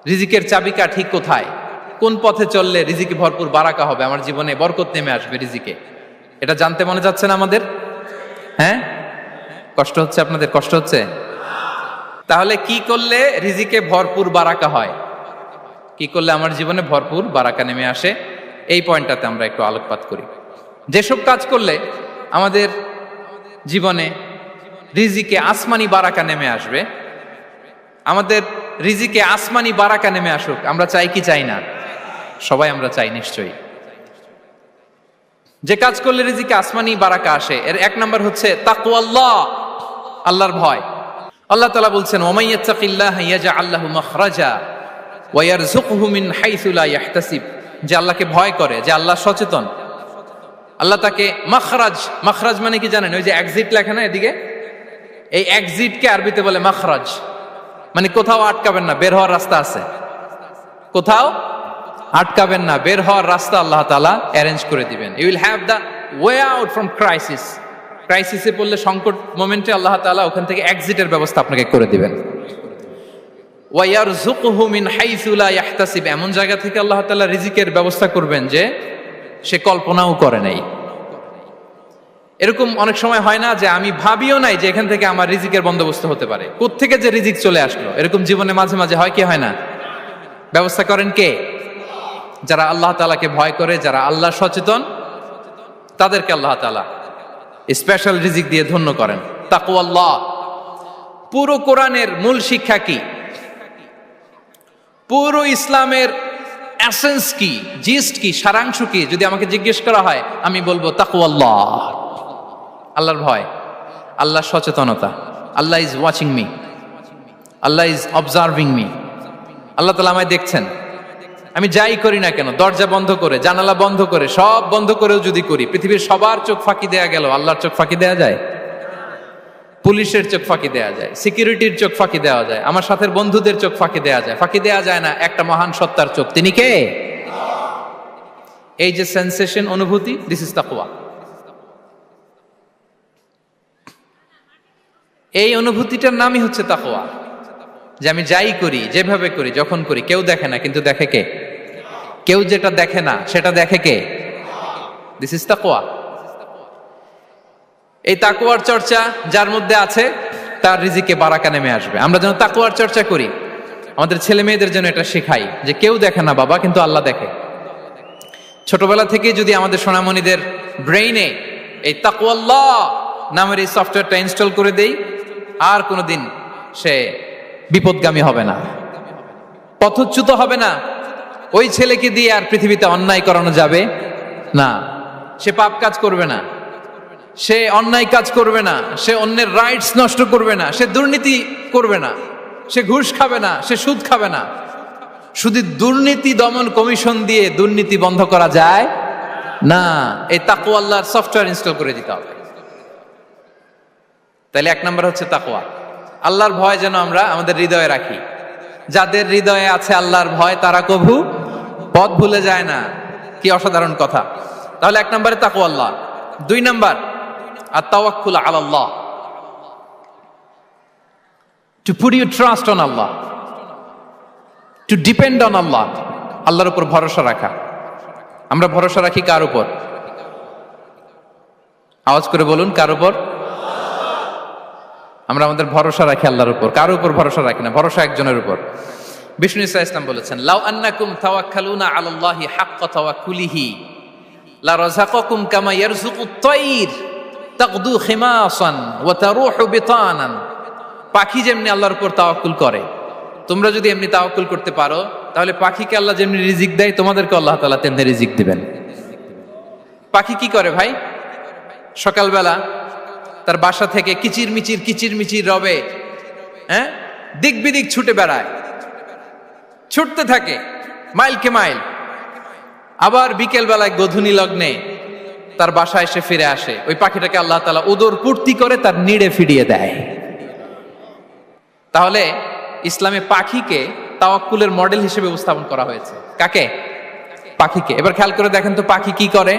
রিজিকের চাবিকা ঠিক কোথায়, কোন পথে চললে রিজিকে ভরপুর বারাকা হবে, আমার জীবনে বরকত নেমে আসবে রিজিকে। এটা জানতে মনে যাচ্ছে না আমাদের? হ্যাঁ, কষ্ট হচ্ছে আপনাদের? কষ্ট হচ্ছে? তাহলে কি করলে রিজিকে ভরপুর বারাকা হয়, কি করলে আমার জীবনে ভরপুর বারাকা নেমে আসে, এই পয়েন্টটাতে আমরা একটু আলোকপাত করি। যেসব কাজ করলে আমাদের জীবনে রিজিকে আসমানি বারাকা নেমে আসবে, আমাদের রিজিকে আসমানি বারাকা নেমে আসুক, আমরা চাই কি চাই না? সবাই আমরা চাই নিশ্চয়ই। যে কাজ করলে রিজিকে আসমানি বারাকা আসে, এর এক নাম্বার হচ্ছে তাকওয়াল্লাহ, আল্লাহর ভয়। আল্লাহ তাআলা বলছেন, ওমাই ইয়াত্তাকিল্লাহা ইয়াজআল লাহু মাখরাজা ওয়া ইয়ারযুকহু মিন হাইসু লা ইয়াহতাসিব। যে আল্লাহকে ভয় করে, যে আল্লাহ সচেতন, আল্লাহ তাকে মাখরাজ, মাখরাজ মানে কি জানেন? ওই যে এক্সিট লেখা না এদিকে, এই এক্সিটকে আরবিতে বলে মাখরাজ, মানে কোথাও আটকাবেন না, বের হওয়ার রাস্তা আছে, কোথাও আটকাবেন না, বের হওয়ার রাস্তা আল্লাহ তাআলা অ্যারেঞ্জ করে দিবেন। You will have the way out from crisis. ক্রাইসিসে পড়লে, সংকট মোমেন্টে আল্লাহ তাআলা ওখান থেকে এক্সিটের ব্যবস্থা আপনাকে করে দিবেন। ওয়া ইয়ারযুকহু মিন হাইসু লা ইয়াহতাসিব, এমন জায়গা থেকে আল্লাহ তাআলা রিজিকের ব্যবস্থা করবেন যে সে কল্পনাও করে নাই। এরকম অনেক সময় হয় না যে আমি ভাবিও নাই যে এখান থেকে আমার রিজিকের বন্দোবস্ত হতে পারে, কোত্থেকে যে রিজিক চলে আসলো। এরকম জীবনে মাঝে মাঝে হয় কি হয় না? ব্যবস্থা করেন কে? যারা আল্লাহ তাআলাকে ভয় করে, যারা আল্লাহ সচেতন, তাদেরকে আল্লাহ তাআলা স্পেশাল রিজিক দিয়ে ধন্য করেন। তাকওয়াল্লাহ। পুরো কোরআনের মূল শিক্ষা কি? পুরো ইসলামের এসেন্স কি, জিস্ট কি, সারাংশ কি যদি আমাকে জিজ্ঞেস করা হয়, আমি বলবো তাকওয়াল্লাহ, আল্লাহর ভয়, আল্লাহর সচেতনতা। Allah is watching me, Allah is observing me. Allah তাআলা আমায় দেখছেন, আমি যাই করি না কেন, দরজা বন্ধ করে, জানালা বন্ধ করে, সব বন্ধ করেও যদি করি, পৃথিবীর সবার চোখ ফাঁকি দেয়া গেল, আল্লাহর চোখ ফাঁকি দেয়া যায়? পুলিশের চোখ ফাঁকি দেয়া যায়, সিকিউরিটির চোখ ফাঁকি দেওয়া যায়, আমার সাথের বন্ধুদের চোখ ফাঁকি দেয়া যায়, ফাঁকি দেয়া যায় না একটা মহান সত্তার চোখ। তিনি কে? এই যে সেন্সেশন, অনুভূতি, দিস ইজ তাকওয়া। এই অনুভূতিটার নামই হচ্ছে তাকওয়া, যে আমি যাই করি, যেভাবে করি, যখন করি, কেউ দেখে না, কিন্তু দেখে কে? কেউ যেটা দেখে না সেটা দেখে কে? দিস ইজ তাকওয়া। এই তাকওয়ার চর্চা যার মধ্যে আছে, তার রিজিকে বারাকা নেমে আসবে। আমরা যেন তাকওয়ার চর্চা করি, আমাদের ছেলে মেয়েদের জন্য এটা শেখাই যে কেউ দেখে না বাবা, কিন্তু আল্লাহ দেখে। ছোটবেলা থেকে যদি আমাদের সোনামণিদের ব্রেইনে এই তাকওয়াল্লাহ নামের এই সফটওয়্যারটা ইনস্টল করে দেই, আর কোনোদিন সে বিপদগামী হবে না, পথচ্যুত হবে না। ওই ছেলেকে দিয়ে আর পৃথিবীতে অন্যায় করানো যাবে না, সে পাপ কাজ করবে না, সে অন্যায় কাজ করবে না, সে অন্যের রাইটস নষ্ট করবে না, সে দুর্নীতি করবে না, সে ঘুষ খাবে না, সে সুদ খাবে না। শুধু দুর্নীতি দমন কমিশন দিয়ে দুর্নীতি বন্ধ করা যায় না, এই তাকওয়া আল্লাহর সফটওয়্যার ইনস্টল করে দিতে হবে। তাহলে এক নম্বর হচ্ছে তাকওয়া। আল্লাহর ভয় যেন আমরা আমাদের হৃদয়ে রাখি। যাদের হৃদয়ে আছে আল্লাহর ভয়, তারা কভু পথ ভুলে যায় না। কি অসাধারণ কথা! তাহলে এক নম্বরে তাকওয়া আল্লাহ। দুই নম্বর আত-তাওয়াক্কুল আলাল্লাহ, to put your trust on Allah, to depend on Allah, আল্লাহর উপর ভরসা রাখা। আমরা ভরসা রাখি কার উপর? আওয়াজ করে বলুন, কার উপর? আমরা আমাদের ভরসা রাখি আল্লাহর উপর, কার উপর ভরসা রাখি না, ভরসা একজনের উপর। বিষ্ণু ইসা ইসলাম বলেছেন, লাউ আন্নাকুম তাওয়াক্কালুনা আলাল্লাহি হাক্কা তাওয়াক্কুলিহি লা রাযাকাকুম কামা ইয়ারযুকুত তায়র তাগদু খিমাসান ওয়া তারুহু বিতানান। পাখি যেমনি আল্লাহর উপর তাওয়াক্কুল করে, তোমরা যদি এমনি তাওয়াক্কুল করতে পারো, তাহলে পাখিকে আল্লাহ যেমনি রিজিক দেয়, তোমাদেরকে আল্লাহ তাআলা তেমনি রিজিক দিবেন। পাখি কি করে ভাই? সকালবেলা তার বাসা থেকে কিচির মিচির রবে, হ্যাঁ, দিক বিদিক ছুটে বেড়ায়, ছুটতে থাকে মাইলকে মাইল। আবার বিকেল বেলায় গোধূলি লগ্নে তার বাসায় এসে ফিরে আসে। ওই পাখিটাকে আল্লাহ তাআলা উদর পূর্তি করে তার নিড়ে ফিরিয়ে দেয়। তাহলে ইসলামে পাখিকে তাওয়াক্কুলের মডেল হিসেবে উপস্থাপন করা হয়েছে। কাকে? পাখিকে। এবার খেয়াল করে দেখেন তো পাখি কি করে?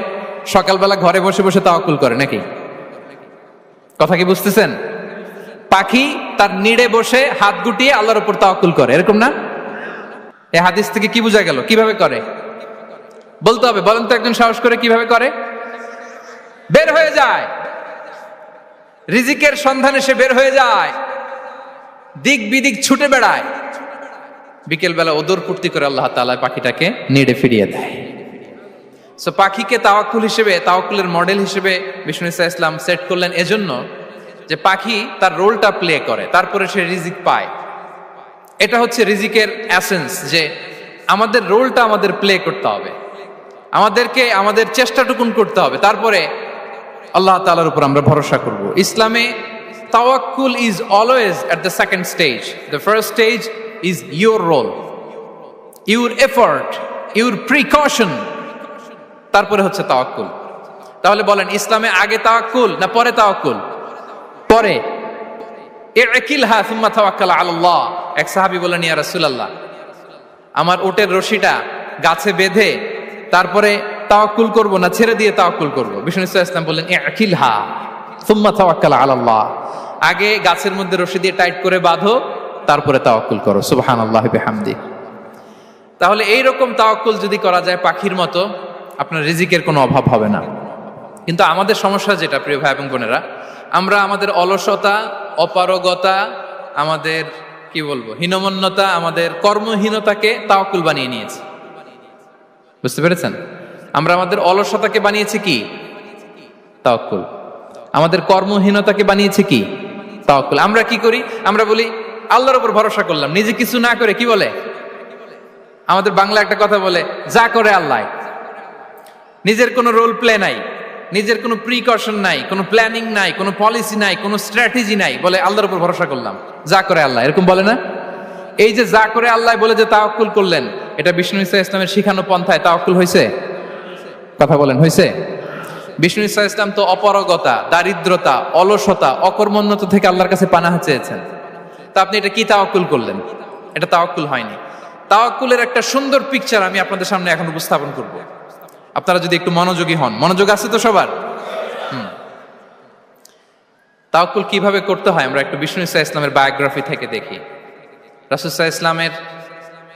সকালবেলা ঘরে বসে বসে তাওয়াক্কুল করে নাকি? কথা কি বুঝতেছেন? পাখি তার নিড়ে বসে হাত গুটিয়ে আল্লাহর উপর তাওয়াক্কুল করে, এরকম না? এই হাদিস থেকে কি বোঝা গেল? কিভাবে করে বলতে হবে, বলেন তো একজন সাহস করে কিভাবে করে? বের হয়ে যায়, রিজিকের সন্ধানে সে বের হয়ে যায়, দিক বিদিক ছুটে বেড়ায়, বিকেল বেলা ওদর ফুর্তি করে আল্লাহ তাআলা পাখিটাকে নিড়ে ফিরিয়ে দেয়। সো পাখিকে তাওয়াক্কুল হিসেবে, তাওয়াক্কুলের মডেল হিসেবে বিষ্ণু ঈসা ইসলাম সেট করলেন এজন্য যে পাখি তার রোলটা প্লে করে, তারপরে সে রিজিক পায়। এটা হচ্ছে রিজিকের এসেন্স, যে আমাদের রোলটা আমাদের প্লে করতে হবে, আমাদেরকে আমাদের চেষ্টাটুকুন করতে হবে, তারপরে আল্লাহ তাআলার উপর আমরা ভরসা করব। ইসলামে তাওয়াক্কুল is always at the second stage. The first stage is your role, your effort, your precaution, তারপরে হচ্ছে তাওয়াক্কুল। তাহলে বলেন ইসলামে আগে তাওয়াক্কুল না পরে তাওয়াক্কুল? পরে। ইকিলহা সুম্মা তাওয়াক্কাল আলাল্লাহ। এক সাহাবী বলেন, ইয়া রাসূলুল্লাহ, আমার ওটের রশিটা গাছে বেঁধে তারপরে তাওয়াক্কুল করব না ছেড়ে দিয়ে তাওয়াক্কুল করব? বিষ্ণু ইসলাম বললেন, ইকিলহা সুম্মা তাওয়াক্কাল আলাল্লাহ। আগে গাছের মধ্যে রশি দিয়ে টাইট করে বাঁধো, তারপরে তাওয়াক্কুল করো। সুবহানাল্লাহি বিহামদি। তাহলে এইরকম তাওয়াক্কুল যদি করা যায় পাখির মতো, আপনার রিজিকের কোনো অভাব হবে না। কিন্তু আমাদের সমস্যা যেটা, প্রিয় ভাই এবং বোনেরা, আমরা আমাদের অলসতা, অপারগতা, আমাদের কি বলবো হীনমন্যতা, আমাদের কর্মহীনতাকে তাওয়াক্কুল বানিয়ে নিয়েছি। বুঝতে পেরেছেন? আমরা আমাদের অলসতাকে বানিয়েছি কি? তাওয়াক্কুল। আমাদের কর্মহীনতাকে বানিয়েছি কি? তাওয়াক্কুল। আমরা কি করি? আমরা বলি আল্লাহর উপর ভরসা করলাম, নিজে কিছু না করে। কি বলে আমাদের বাংলা একটা কথা বলে, যা করে আল্লাহ। নিজের কোনো রোল প্লে নাই, নিজের কোনো প্রিকশন নাই, কোনো প্ল্যানিং নাই, কোনো পলিসি নাই, কোনো স্ট্র্যাটেজি নাই, বলে আল্লাহর উপর ভরসা করলাম, যা করে আল্লাহ। এরকম বলে না? এই যে যা করে আল্লাহ বলে যে তাওয়াক্কুল করলেন, এটা বিষ্ণু ঈসা ইসলামের শিখানো পন্থায় তাওয়াক্কুল হয়েছে? কথা বলেন, হয়েছে? বিষ্ণু ঈসা ইসলাম তো অপারগতা, দারিদ্রতা, অলসতা, অকর্মণ্যতা থেকে আল্লাহর কাছে পানাহ চেয়েছেন। তা আপনি এটা কি তাওয়াক্কুল করলেন? এটা তাওয়াক্কুল হয়নি। তাওয়াক্কুলের একটা সুন্দর পিকচার আমি আপনাদের সামনে এখন উপস্থাপন করব, আপনারা যদি একটু মনোযোগী হন। মনোযোগ আছে তো সবার? তাওয়াক্কুল কিভাবে করতে হয় আমরা একটু বিষ্ণু ঈসা ইসলামের বায়োগ্রাফি থেকে দেখি। রাসূল সাল্লাল্লাহু আলাইহি ওয়াসাল্লামের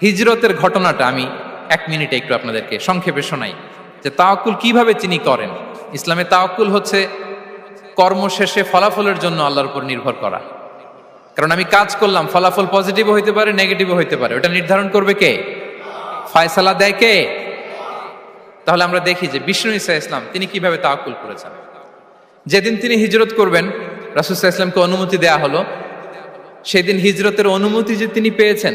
হিজরতের ঘটনাটা আমি 1 মিনিটে একটু আপনাদেরকে সংক্ষেপে শোনাই, যে তাওয়াক্কুল কিভাবে তিনি করেন। ইসলামে তাওয়াক্কুল হচ্ছে কর্ম শেষে ফলাফলের জন্য আল্লাহর উপর নির্ভর করা। কারণ আমি কাজ করলাম, ফলাফল পজিটিভও হইতে পারে, নেগেটিভও হইতে পারে, ওটা নির্ধারণ করবে কে? ফয়সালা দেয় কে? তাহলে আমরা দেখি যে বিষ্ণু ঈসা ইসলাম তিনি কিভাবে তাওয়াক্কুল করেছেন। যেদিন তিনি হিজরত করবেন, রাসূল সাল্লাল্লাহু আলাইহি ওয়াসাল্লামকে অনুমতি দেয়া হলো, সেদিন হিজরতের অনুমতি যে তিনি পেয়েছেন,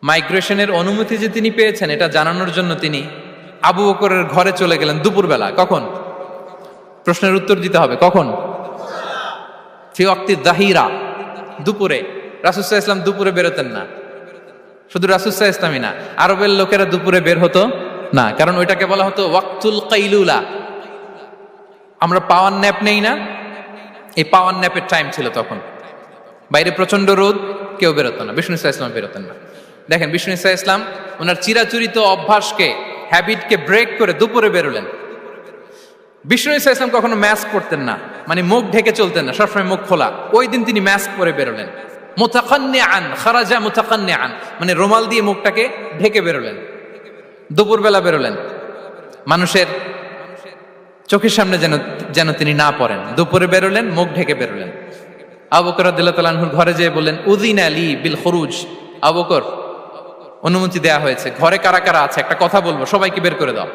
মাইগ্রেশনের অনুমতি যে তিনি পেয়েছেন, এটা জানানোর জন্য তিনি আবু বকরের ঘরে চলে গেলেন দুপুরবেলা। কখন? প্রশ্নের উত্তর দিতে হবে, কখন? ফি ওয়াক্তি যাহিরা, দুপুরে। রাসূল সাল্লাল্লাহু আলাইহি ওয়াসাল্লাম দুপুরে বেরোতেন না। শুধু রাসূল সাল্লাল্লাহু আলাইহি ওয়াসাল্লামই না, আরবের লোকেরা দুপুরে বের হতো না, কারণ ওইটাকে বলা হতো ওয়াক্তুল কাইলুলা। আমরা পাওয়ার ন্যাপ নেই না, এই পাওয়ার ন্যাপের টাইম ছিল তখন। বাইরে প্রচন্ড রোদ, কেউ বেরোতো না, বিষ্ণু ঈসা ইসলাম বেরোতেন না। দেখেন বিষ্ণু ঈসা ইসলাম ওনার চিরাচরিত অভ্যাসকে, হ্যাবিটকে ব্রেক করে দুপুরে বেরোলেন। বিষ্ণু ঈসা ইসলাম কখনো মাস্ক পরতেন না, মানে মুখ ঢেকে চলতেন না, সবসময় মুখ খোলা। ওই দিন তিনি মাস্ক পরে বেরোলেন। মুতাকান্নিআন, খারাজা মুতাকান্নিআন, মানে রুমাল দিয়ে মুখটাকে ঢেকে বেরোলেন, দুপুরবেলা বেরোলেন। মানুষের চোখের সামনে যেন তিনি না পড়েন, দুপুরে বেরোলেন, মুখ ঢেকে বেরোলেন। আবু বকর রাদিয়াল্লাহু তাআলা আনহুর ঘরে যেয়ে বললেন, উযিনা লি বিল খুরুজ। আবু বকর, অনুমতি দেয়া হয়েছে, ঘরে কারা কারা আছে একটা কথা বলবো, সবাইকে বের করে দাও।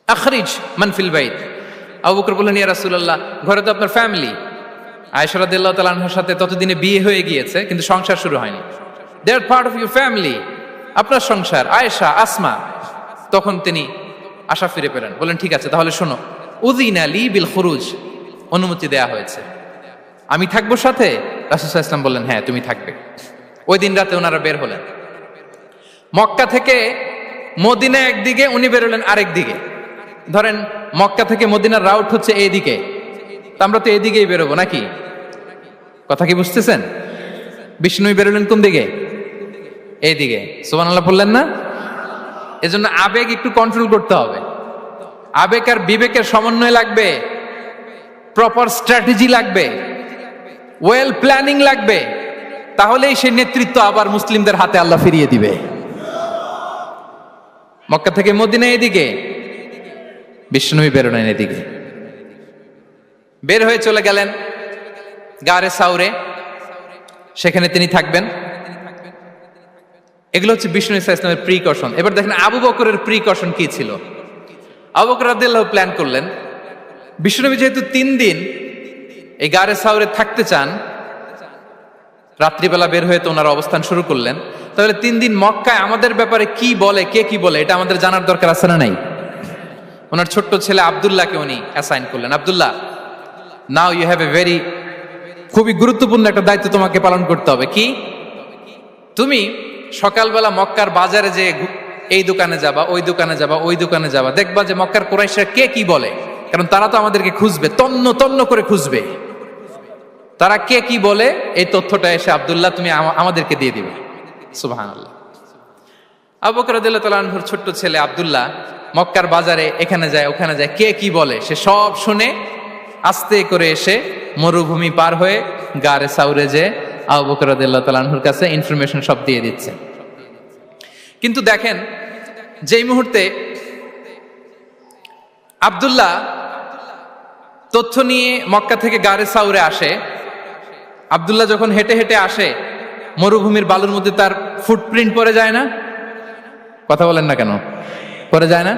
আখরিজ মান ফিল বাইত। আবু বকর বললেন, ইয়া রাসূলুল্লাহ, ঘরে তো আপনার ফ্যামিলি। আয়েশা রাদিয়াল্লাহু তাআলা আনহার সাথে ততদিনে বিয়ে হয়ে গিয়েছে, কিন্তু সংসার শুরু হয়নি। দে আর পার্ট অফ ইউর ফ্যামিলি, আপনার সংসার, আয়েশা, আসমা। তখন তিনি আশা ফিরে পেলেন, বলেন ঠিক আছে তাহলে শোনো, উযিনা লি বিল খুরুজ, অনুমতি দেয়া হয়েছে, আমি থাকবো সাথে? রাসূল সাল্লাল্লাহু আলাইহি ওয়াসাল্লাম বললেন, হ্যাঁ তুমি থাকবে। ওই দিন রাতে ওনারা বের হলেন। মক্কা থেকে মদিনা একদিকে, উনি বেরোলেন আরেক দিকে। ধরেন মক্কা থেকে মদিনার রাউট হচ্ছে এইদিকে, আমরা তো এদিকেই বেরোবো নাকি? কথা কি বুঝতেছেন? বিষ্ণু বেরোলেন কোন দিকে? এইদিকে। সুবহানাল্লাহ বললেন না? এজন্য আবেগ একটু কন্ট্রোল করতে হবে। আবেগ আর বিবেকের সমন্বয় লাগবে, প্রপার স্ট্র্যাটেজি লাগবে, ওয়েল প্ল্যানিং লাগবে, তাহলেই সেই নেতৃত্ব আবার মুসলিমদের হাতে আল্লাহ ফিরিয়ে দিবে। মক্কা থেকে মদিনা এদিকে, বিষ্ণুই বেরোলেন এদিকে। বের হয়ে চলে গেলেন গারে সাউরে, সেখানে তিনি থাকবেন। এগুলো হচ্ছে বিষ্ণু ইসা ইসলামের প্রিকশন। এবার দেখেন আবু বকরের প্রিকশন কি ছিল। আবু বকর রাদিয়াল্লাহু প্ল্যান করলেন, বিষ্ণুনবী যেহেতু 3 দিন এই গারে সাউরে থাকতে চান, রাত্রিবেলা বের হয়ে তো ওনারা অবস্থান শুরু করলেন, তাহলে 3 দিন মক্কায় আমাদের ব্যাপারে কি বলে, কে কি বলে, এটা আমাদের জানার দরকার আছে না নাই? ওনার ছোট্ট ছেলে আব্দুল্লাহকে উনি অ্যাসাইন করলেন। আব্দুল্লাহ, now you have a very, খুবই গুরুত্বপূর্ণ একটা দায়িত্ব তোমাকে পালন করতে হবে। কি? তুমি সকালবেলা মক্কার বাজারে যে এই দোকানে যাবা, ওই দোকানে যাবা, ওই দোকানে যাবা, দেখবা যে মক্কার কুরাইশরা কে কি বলে, কারণ তারা তো আমাদেরকে খুঁজবে, তন্ন তন্ন করে খুঁজবে। তারা কে কি বলে এই তথ্যটা এসে আব্দুল্লাহ তুমি আমাদেরকে দিয়ে দিবে। সুবহানাল্লাহ। আবু বকর রাদিয়াল্লাহু তাআলা আনহুর ছোট্ট ছেলে আব্দুল্লাহ মক্কার বাজারে এখানে যায় ওখানে যায়, কে কি বলে সে সব শুনে আস্তে করে এসে মরুভূমি পার হয়ে গারে সাউরে যে আবু বকর রাদিয়াল্লাহু তাআলা আনহুর কাছে ইনফরমেশন সব দিয়ে দিচ্ছে। কিন্তু দেখেন, যেই মুহূর্তে আব্দুল্লাহ তথ্য নিয়ে মক্কা থেকে গারে সাউরে আসে, আব্দুল্লাহ যখন হেঁটে হেঁটে আসে, মরুভূমির বালুর মধ্যে তার ফুটপ্রিন্ট পড়ে যায় না? কথা বলেন না কেন? পড়ে যায় না?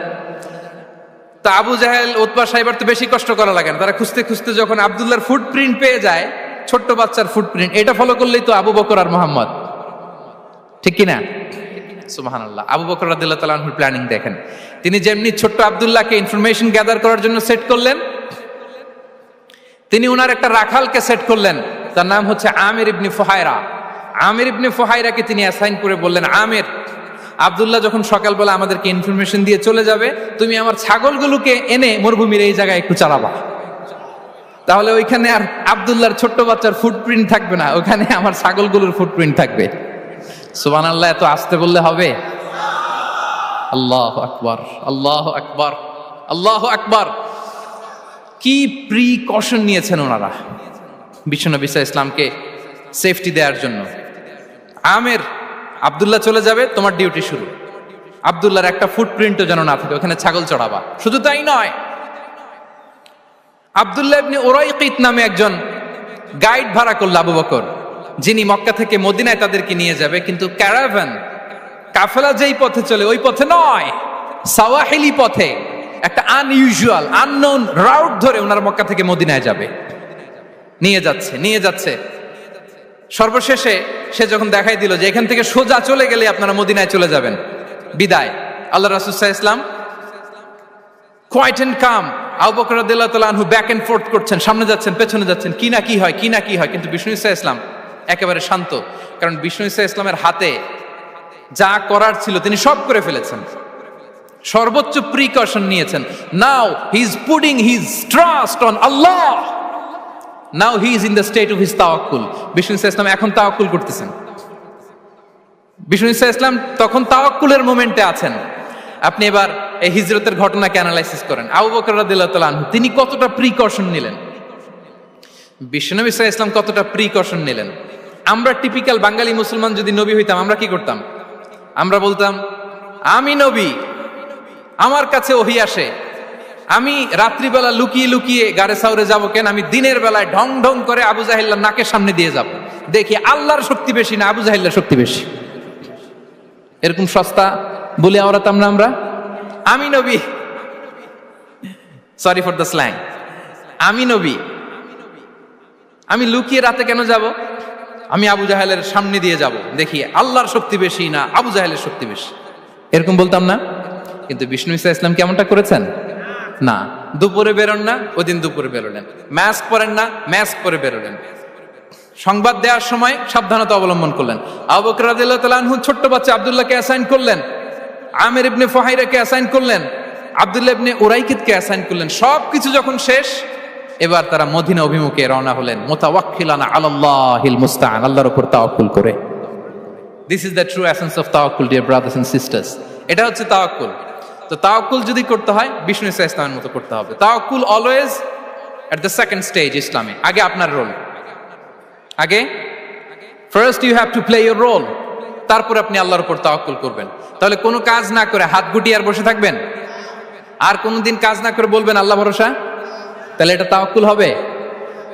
তা আবু জাহেল, উতবা সাইবার তো বেশি কষ্ট করা লাগে না, তারা খুঁজতে খুঁজতে যখন আব্দুল্লাহর ফুটপ্রিন্ট পেয়ে যায়, ছোট্ট বাচ্চার ফুটপ্রিন্ট, এটা ফলো করলেই তো আবু বকর আর মোহাম্মদ, ঠিক কিনা? সুবহানাল্লাহ। আবু বকর রাদিয়াল্লাহু তাআলা আনহুর প্ল্যানিং দেখেন। তিনি যেমনি ছোট্ট আব্দুল্লাহকে ইনফরমেশন গ্যাদার করার জন্য সেট করলেন, তিনি উনার একটা রাখালকে সেট করলেন, তার নাম হচ্ছে আমির ইবনে ফুহায়রা। আমির ইবনে ফুহায়রাকে তিনি অ্যাসাইন করে বললেন, আমির, আব্দুল্লাহ যখন সকালবেলা আমাদেরকে ইনফরমেশন দিয়ে চলে যাবে, তুমি আমার ছাগলগুলোকে এনে মরুভূমির এই জায়গায় একটু চালাবা, তাহলে ওইখানে আর আব্দুল্লাহর ছোট্ট বাচ্চার ফুটপ্রিন্ট থাকবে না, ওখানে আমার ছাগলগুলোর ফুটপ্রিন্ট থাকবে। সুবহানাল্লাহ। এত আসতে বললে হবে? আল্লাহু আকবার, আল্লাহু আকবার, আল্লাহু আকবার। কি প্রিকশন নিয়েছেন ওনারা বিশ্বনবী সাল্লাল্লাহু আলাইহি ইসলামকে সেফটি দেওয়ার জন্য। আমির, আব্দুল্লাহ চলে যাবে, তোমার ডিউটি শুরু। আব্দুল্লাহর একটা ফুটপ্রিন্টও যেন না থাকে, ওখানে ছাগল চড়াবা। শুধু তাই নয়, আব্দুল্লাহ ইবনে উরাইকিত নামে একজন গাইড ভাড়া করল আবু বকর, যিনি মক্কা থেকে মদিনায় তাদেরকে নিয়ে যাবে। কিন্তু ক্যারাভান, কাফেলা যেই পথে চলে ওই পথে নয়, সাওয়াহিলি পথে, একটা আনইউজুয়াল আননোন রাউট ধরে ওনারা মক্কা থেকে মদিনায় যাবে। নিয়ে যাচ্ছে। সর্বশেষে সে যখন দেখাই দিল যে এখান থেকে সোজা চলে গেলে আপনারা মদিনায় চলে যাবেন, বিদায়। আল্লাহ রাসূল সাল্লাল্লাহু আলাইহি ওয়াসাল্লাম কোয়াইট এন্ড কাম, আবু বকর রাদিয়াল্লাহু তাআলা আনহু ব্যাক এন্ড ফোর্থ করছেন, সামনে যাচ্ছেন, পেছনে যাচ্ছেন, কি না কি হয়। কিন্তু বিষ্ণু সাল্লাল্লাহু আলাইহি ওয়াসাল্লাম একেবারে শান্ত, কারণ বিষ্ণু সাল্লাল্লাহু আলাইহি ওয়াসাল্লামের হাতে যা করার ছিল তিনি সব করে ফেলেছেন, সর্বোচ্চ প্রিকশন নিয়েছেন। Now he is putting his trust on Allah, now he is in the state of his তাওয়াক্কুল। বিষ্ণু সাল্লাল্লাহু আলাইহি ওয়াসাল্লাম এখন তাওয়াক্কুল করতেছেন। বিষ্ণু সাল্লাল্লাহু আলাইহি ওয়াসাল্লাম তখন তাওয়াক্কুলের মোমেন্টে আছেন। আপনি এবার এই হিজরতের ঘটনাকে অ্যানালাইসিস করেন। আবু বকর রাদিয়াল্লাহু তাআলা আনহু তিনি কতটা প্রিকশন নিলেন, বিশ্বনবী সাল্লাল্লাহু আলাইহি ওয়াসাল্লাম কতটা প্রিকশন নিলেন। আমরা টিপিক্যাল বাঙালি মুসলমান যদি নবী হইতাম, আমরা কি করতাম? আমরা বলতাম, আমি নবী, আমার কাছে ওহী আসে, আমি রাত্রিবেলা লুকিয়ে লুকিয়ে গারে সাউরে যাব কেন? আমি দিনের বেলায় ঢং ঢং করে আবু জাহিল্লার নাকের সামনে দিয়ে যাব, দেখি আল্লাহর শক্তি বেশি না আবু জাহিল্লার শক্তি বেশি। এরকম সস্তা বলে আওড়াতাম না আমরা? আমি নবী, সরি ফর দ্য স্ল্যাং, আমি নবী, আমি লুকিয়ে রাতে কেন যাব? আমি আবু জাহেলের সামনে দিয়ে যাব, দেখি আল্লাহর শক্তি বেশি না আবু জাহেলের শক্তি বেশি। এরকম বলতাম না? কিন্তু বিষ্ণু ইসা ইসলাম কেমনটা করেছেন? না, দুপুরে বেরোন না, ওই দিন দুপুরে বেরোলেন। মাস্ক পরেন না, মাস্ক পরে বেরোলেন। সংবাদ দেওয়ার সময় সাবধানতা অবলম্বন করলেন। আবু বকর রাদিয়াল্লাহু তাআলা আনহু ছোট্ট বাচ্চা আব্দুল্লাহকে অ্যাসাইন করলেন, আমির ইবনে ফুহাইরাকে অ্যাসাইন করলেন, আব্দুল্লাহ ইবনে উরাইকিতকে অ্যাসাইন করলেন। সবকিছু যখন শেষ, এবার তারা মদিনা অভিমুখে রওনা হলেন মুতাওয়াক্কিলানা আলাল্লাহিল মুস্তাআন, আল্লাহর উপর তাওয়াক্কুল করে। This is the true essence of তাওয়াক্কুল ডিয়ার ব্রাদার্স এন্ড সিস্টার্স। এটা হচ্ছে তাওয়াক্কুল। তো তাওয়াক্কুল যদি করতে হয় বিষ্ণু ইসা ইসলামের মতো করতে হবে। তাওয়াক্কুল always at the second stage ইসলামে। আগে আপনার রোল, আগে first you have to play your role, তারপর আপনি আল্লাহর উপর তাওয়াক্কুল করবেন। তাহলে কোনো কাজ না করে হাত গুটিয়ে আর বসে থাকবেন, আর কোনোদিন কাজ না করে বলবেন আল্লাহ ভরসা, তাহলে এটা তাওয়াক্কুল হবে?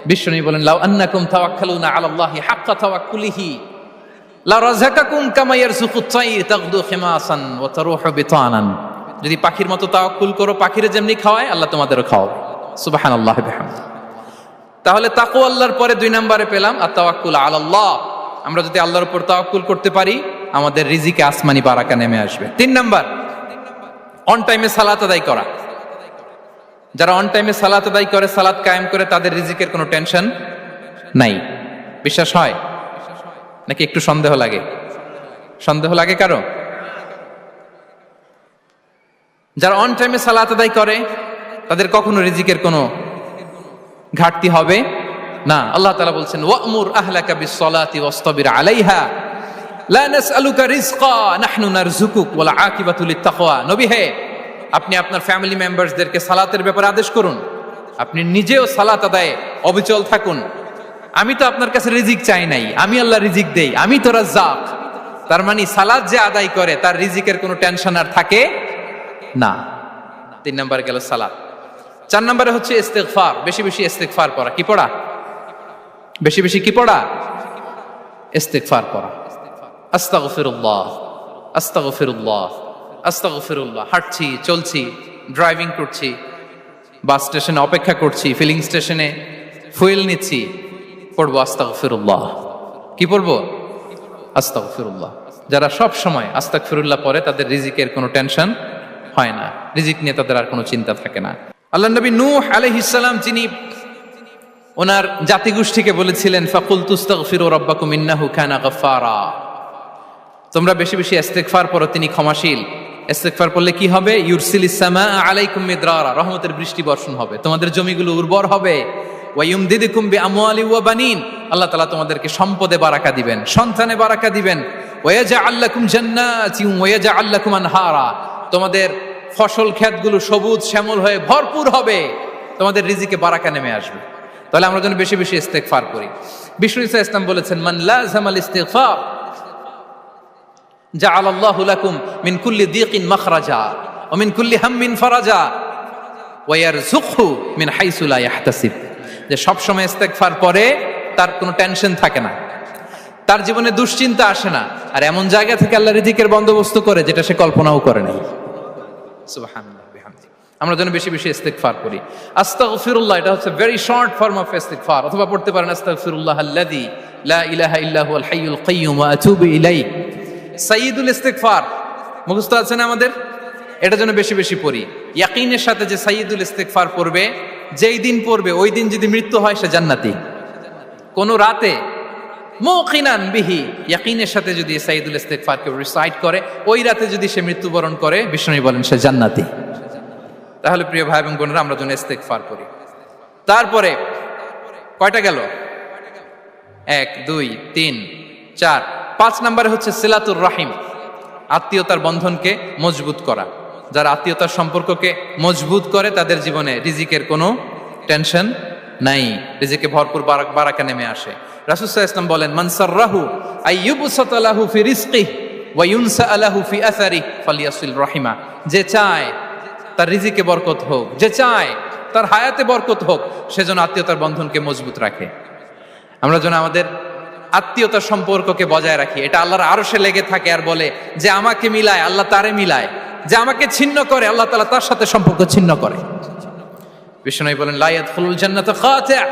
বিশ্বনবী বলেন লাউ আন্নাকুম তাওয়াক্কালুনা আলাল্লাহি হাক্কা তাওয়াক্কুলিহি লা রাযাকাকুম কামা ইয়ারযুকুত তায়র তাগদু খিমাসান ওয়া তারুহু বিতানান। যদি পাখির মতো তাওয়াক্কুল করো, পাখিরে যেমনি খাওয়ায় আল্লাহ তোমাদেরও খাওয়াবে। সুবহানাল্লাহি বিহামদিহি। তাহলে তাকওয়া আল্লাহর পরে 2 নম্বরে পেলাম আত-তাওয়াক্কুল আলাল্লাহ। আমরা যদি আল্লাহর উপর তাওয়াক্কুল করতে পারি আমাদের রিজিকে আসমানি বারাকা নেমে আসবে। 3 নাম্বার, অন টাইমে সালাত আদায় করা। যারা অন টাইমে সালাত আদায় করে, সালাত কায়েম করে, তাদের রিজিকের কোনো টেনশন নাই। বিশ্বাস হয় নাকি একটু সন্দেহ লাগে? সন্দেহ লাগে কারো? যারা অন টাইমে সালাত আদায় করে তাদের কখনো রিজিকের কোনো ঘাটতি হবে না। আল্লাহ তাআলা বলছেন ওয়া'মুর আহলাকা বিস-সালাতি ওয়াসতাবির আলাইহা লা নাসআলুকা রিজকা নাহনু নারযুকুক ওয়াল আকিবাতু লিত-তাকওয়া। নবী হে, আপনি আপনার ফ্যামিলি মেম্বারসদেরকে সালাতের ব্যাপারে আদেশ করুন, আপনি নিজেও সালাত আদায়ে অবিচল থাকুন। আমি তো আপনার কাছে রিজিক চাই নাই, আমি আল্লাহ রিজিক দেই, আমি তো রাজ্জাক। তার মানে সালাত যে আদায় করে তার রিজিকের কোনো টেনশন আর থাকে না। 3 নম্বরে গেল সালাত। 4 নম্বরে হচ্ছে ইস্তিগফার। বেশি বেশি ইস্তিগফার পড়া। কি পড়া? বেশি বেশি কি পড়া? ইস্তিগফার পড়া। আস্তাগফিরুল্লাহ, আস্তাগফিরুল্লাহ, আস্তাগফিরুল্লাহ। হাঁটছি, চলছি, ড্রাইভিং করছি, বাস স্টেশনে অপেক্ষা করছি, ফিলিং স্টেশনে ফুয়েল নিচ্ছি, পড়বো আস্তাগফিরুল্লাহ। কি পড়বো? আস্তাগফিরুল্লাহ। যারা সব সময় আস্তাগফিরুল্লাহ পড়ে তাদের রিজিকের কোনো টেনশন হয় না, রিজিক নিয়ে তাদের আর কোনো চিন্তা থাকে না। আল্লাহ নবী নূহ আলাইহিস সালাম, যিনি ওনার জাতিগোষ্ঠীকে বলেছিলেন ফাকুলতু আস্তাগফিরু রাব্বাকুম ইন্নাহু কানা গাফফারা, তোমরা বেশি বেশি ইস্তিগফার পড়ো, তিনি ক্ষমাশীল। ইস্তিগফার পড়লে কি হবে? ইউরসিলিস সামাআ আলাইকুম মিদরারা, রহমতের বৃষ্টি বর্ষণ হবে, তোমাদের জমিগুলো উর্বর হবে। ওয়া ইউমদিদুকুম বিআমওয়ালি ওয়া বানিন, আল্লাহ তাআলা তোমাদেরকে সম্পদে বারাকা দিবেন, সন্তানে বারাকা দিবেন। ওয়া ইয়াজআল লাকুম জান্নাতিন ওয়া ইয়াজআল লাকুম আনহারা, তোমাদের ফসল ক্ষেতগুলো সবুজ শ্যামল হয়ে ভরপুর হবে, তোমাদের রিজিকে বারাকা নেমে আসবে। তাহলে আমরা যেন বেশি বেশি ইস্তিগফার করি। বিষ্ণু ইসা ইসলাম বলেছেন মান লাযামাল ইস্তিগফার জাআলাল্লাহু লাকুম মিন কুল্লি দীকিন মাখরাজা ওয়া মিন কুল্লি হাম্মিন ফারাজা ওয়া ইয়ারযুকহু মিন হাইসু লা ইয়াহতাসিব। যে সব সময় ইস্তিগফার পরে তার কোনো টেনশন থাকে না, তার জীবনে দুশ্চিন্তা আসে না, আর এমন জায়গা থেকে আল্লাহ রিজিকের বন্দোবস্ত করে যেটা সে কল্পনাও করে নাই। সুবহানাল্লাহ বিহামদিহি। আমরা যেন বেশি বেশি ইস্তিগফার করি। আস্তাগফিরুল্লাহ, এটা হচ্ছে ভেরি শর্ট ফর্ম অফ ইস্তিগফার। অথবা পড়তে পারেন আস্তাগফিরুল্লাহ আল্লাযী লা ইলাহা ইল্লা হুয়াল হাইয়ুল কাইয়্যুম ওয়া আতুবু ইলাইহি। সাইয়্যিদুল ইস্তিগফার মুখস্থ আছে না আমাদের? এটা যেন বেশি বেশি পড়ি। ইয়াকিনের সাথে যে সাইয়্যিদুল ইস্তিগফার পড়বে, যেই দিন পড়বে ওই দিন যদি মৃত্যু হয় সে জান্নাতি। কোন রাতে মুকিনান বিহি, ইয়াকিনের সাথে যদি সাইয়্যিদুল ইস্তিগফার কে রিসাইট করে, ওই রাতে যদি সে মৃত্যুবরণ করে, বিষ্ণু বলেন সে জান্নাতি। তাহলে প্রিয় ভাই এবং বোনেরা, আমরা যেন ইস্তিগফার করি। তারপরে কয়টা গেল? 1 2 3 4 5 নম্বরে হচ্ছে সিলাতুর রাহিম, আত্মীয়তার বন্ধনকে মজবুত করা। যারা আত্মীয়তার সম্পর্ককে মজবুত করে তাদের জীবনে রিজিকের কোনো টেনশন নাই, রিজিকে ভরপুর বারাকা নেমে আসে। রাসূল সাল্লাল্লাহু আলাইহি ওয়াসাল্লাম বলেন মান সাররাহু আইয়ুবসাতা লাহু ফি রিজকিহি ওয়া ইউনসা লাহু ফি আসারিহি ফালিয়াসিল রাহিমা। যে চায় তার রিজিকে বরকত হোক, যে চায় তার হায়াতে বরকত হোক, সেজন্য আত্মীয়তার বন্ধনকে মজবুত রাখে। আমরা যেন আমাদের আত্মীয়তার সম্পর্ককে বজায় রাখি। এটা আল্লাহর আরশে লেগে থাকে আর বলে যে আমাকে মিলায় আল্লাহ তারে মিলায়, যে আমাকে ছিন্ন করে আল্লাহ তাআলা তার সাথে সম্পর্ক ছিন্ন করে। বিষ্ণু বলেন লা ইয়াদখুলুল জান্নাতা খাতি',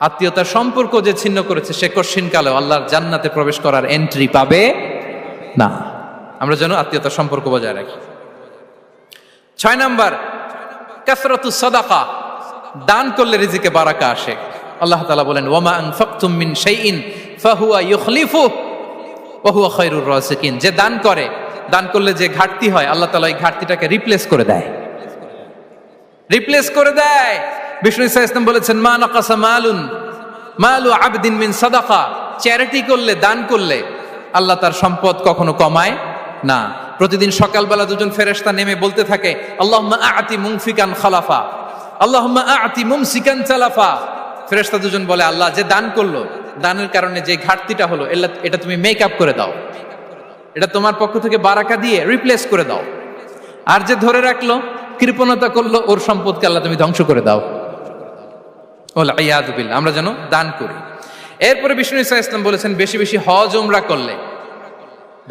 আত্মীয়তার সম্পর্ক যে ছিন্ন করেছে সে কশিনকালেও আল্লাহর জান্নাতে প্রবেশ করার এন্ট্রি পাবে না। আমরা যেন আত্মীয়তার সম্পর্ক বজায় রাখি। 6 নাম্বার কাসরাতুস সাদাকা, দান করলে রিজিকে বারাকা আসে। আল্লাহ তাআলা বলেন ওয়া মা আনফাকতুম মিন শাইইন ফাহুয়া ইউখলিফুহু ওয়া হুয়া খায়রুর রাযিকিন। যে দান করে, দান করলে যে ঘাটতি হয় আল্লাহ তাআলা এই ঘাটতিটাকে রিপ্লেস করে দেয়, রিপ্লেস করে দেয়। বিষ্ণু ইসা ইসলাম বলেছেন, মা নাকাসা মালু আবদিন মিন সাদাকা, চ্যারিটি করলে, দান করলে আল্লাহ তার সম্পদ কখনো কমায় না। প্রতিদিন সকালবেলা দুজন ফেরেশতা নেমে বলতে থাকে, আল্লাহুম্মা আ'তি মুনফিকান খালাফা, আল্লাহুম্মা আ'তি মুমসিকান চালাফা। ফেরেশতা দুজন বলে, আল্লাহ, যে দান করলো, দানের কারণে যে ঘাটতিটা হলো, এটা তুমি মেক আপ করে দাও, এটা তোমার পক্ষ থেকে বারাকা দিয়ে রিপ্লেস করে দাও। আর যে ধরে রাখলো, কৃপণতা করলো, ওর সম্পদকে আল্লাহ তুমি ধ্বংস করে দাও। ওয়াল ইয়াযু বিল্লাহ। আমরা যেন দান করি। এরপরে বিষ্ণু ইসা ইসলাম বলেছেন, বেশি বেশি হজ উমরা করলে,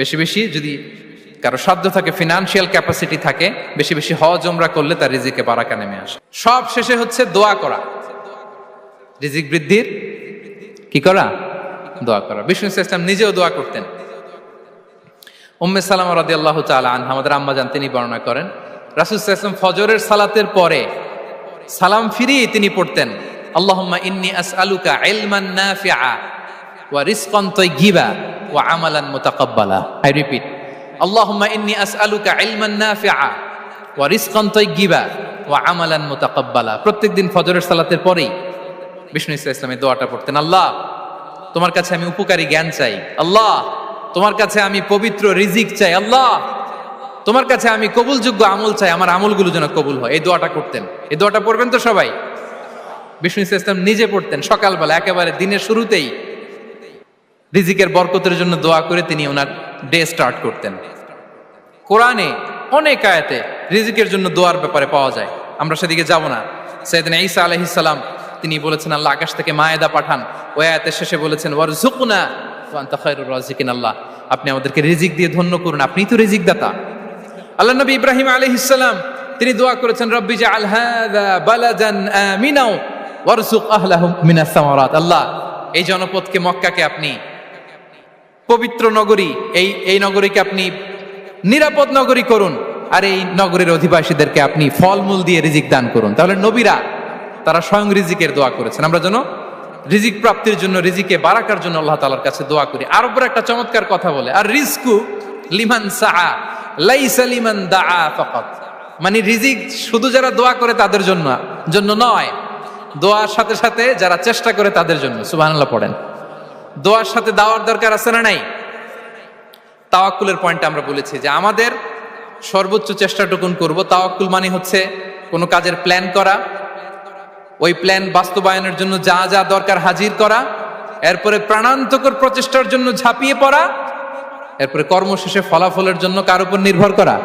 বেশি বেশি যদি কারো সাধ্য থাকে, ফিনান্সিয়াল ক্যাপাসিটি থাকে, বেশি বেশি হজ উমরা করলে তার রিজিকে বারাকা নেমে আসে। সব শেষে হচ্ছে দোয়া করা, রিজিক বৃদ্ধির কি করা? দোয়া করা। বিষ্ণু ইসা ইসলাম নিজেও দোয়া করতেন। উম্মে সালামা রাদিয়াল্লাহু তাআলা আনহা, আমাদের আম্মা জান, তিনি বর্ণনা করেন, রাসূল সাল্লাল্লাহু আলাইহি ওয়াসাল্লাম ফজরের সালাতের পরে সালাম ফিরিয়ে তিনি পড়তেন, আল্লাহুম্মা ইন্নী আসআলুকা ইলমান নাফিআ ওয়া রিজকান তাইয়্যিবা ওয়া আমালান মুতাকাব্বালা। আই রিপিট, আল্লাহুম্মা ইন্নী আসআলুকা ইলমান নাফিআ ওয়া রিজকান তাইয়্যিবা ওয়া আমালান মুতাকাব্বালা। প্রত্যেকদিন ফজরের সালাতের পরেই বিষ্ণু ইসা ইসলাম এই দোয়াটা পড়তেন, আল্লাহ, তোমার কাছে আমি উপকারী জ্ঞান চাই, আল্লাহ, তোমার কাছে আমি পবিত্র রিজিক চাই, আল্লাহ, তোমার কাছে আমি কবুলযোগ্য আমল চাই, আমার আমলগুলো যেন কবুল হয়। এই দোয়াটা করতেন। এই দোয়াটা পড়বেন তো সবাই। বিষ্ণু ইসা ইসলাম নিজে পড়তেন সকালবেলা, একেবারে দিনের শুরুতেই রিজিকের বরকতের জন্য দোয়া করে তিনি ওনার ডে স্টার্ট করতেন। কোরআনে অনেক আয়াতে রিজিকের জন্য দোয়ার ব্যাপারে পাওয়া যায়, আমরা সেদিকে যাব না। সাইয়েদনা ঈসা আলাইহিস সালাম তিনি বলেছেন, আল্লাহ আকাশ থেকে মায়েদা পাঠান। ওই আয়াতের শেষে বলেছেন, ওয়ারযুকনা ওয়া আনতা খায়রুর রাযিকিন, আল্লাহ, আপনি আমাদেরকে রিজিক দিয়ে ধন্য করুন, আপনিই তো রিজিক দাতা। আল্লাহ নবী ইব্রাহিম আলাইহিস সালাম তিনি দোয়া করেছেন, রব্বি জাআল হাযা বালাদান আমিনা ওয়ারযুক আহলাহু মিনাস সামারাত, আল্লাহ, এই জনপদকে, মক্কাকে আপনি পবিত্র নগরী, এই নগরীকে আপনি নিরাপদ নগরী করুন, আর এই নগরীর অধিবাসীদেরকে আপনি ফলমূল দিয়ে রিজিক দান করুন। তাহলে নবীরা তারা স্বয়ং রিজিকের দোয়া করেছেন। আমরা যেন রিজিক প্রাপ্তির জন্য, রিজিকে বারাকার জন্য আল্লাহ তাআলার কাছে দোয়া করি। আরবরা একটা চমৎকার কথা বলে, আর রিজকু লিমান সাআ লাইসা লিমান দাআ ফাকাত, মানে রিজিক শুধু যারা দোয়া করে তাদের জন্য নয়, দোয়ার সাথে সাথে যারা চেষ্টা করে তাদের জন্য। সুবহানাল্লাহ পড়েন। দোয়ার সাথে দাওয়ার দরকার আছে না নাই? তাওয়াক্কুলের পয়েন্টে আমরা বলেছি যে আমাদের সর্বোচ্চ চেষ্টাটুকুন করব। তাওয়াক্কুল মানে হচ্ছে কোনো কাজের প্ল্যান করা, ওই প্ল্যান বাস্তবায়নের জন্য যা যা দরকার হাজির করা, এরপরে প্রাণান্তকর প্রচেষ্টার জন্য ঝাঁপিয়ে পড়া, এরপরে কর্মশেষে ফলাফলের জন্য কার উপর নির্ভর করা?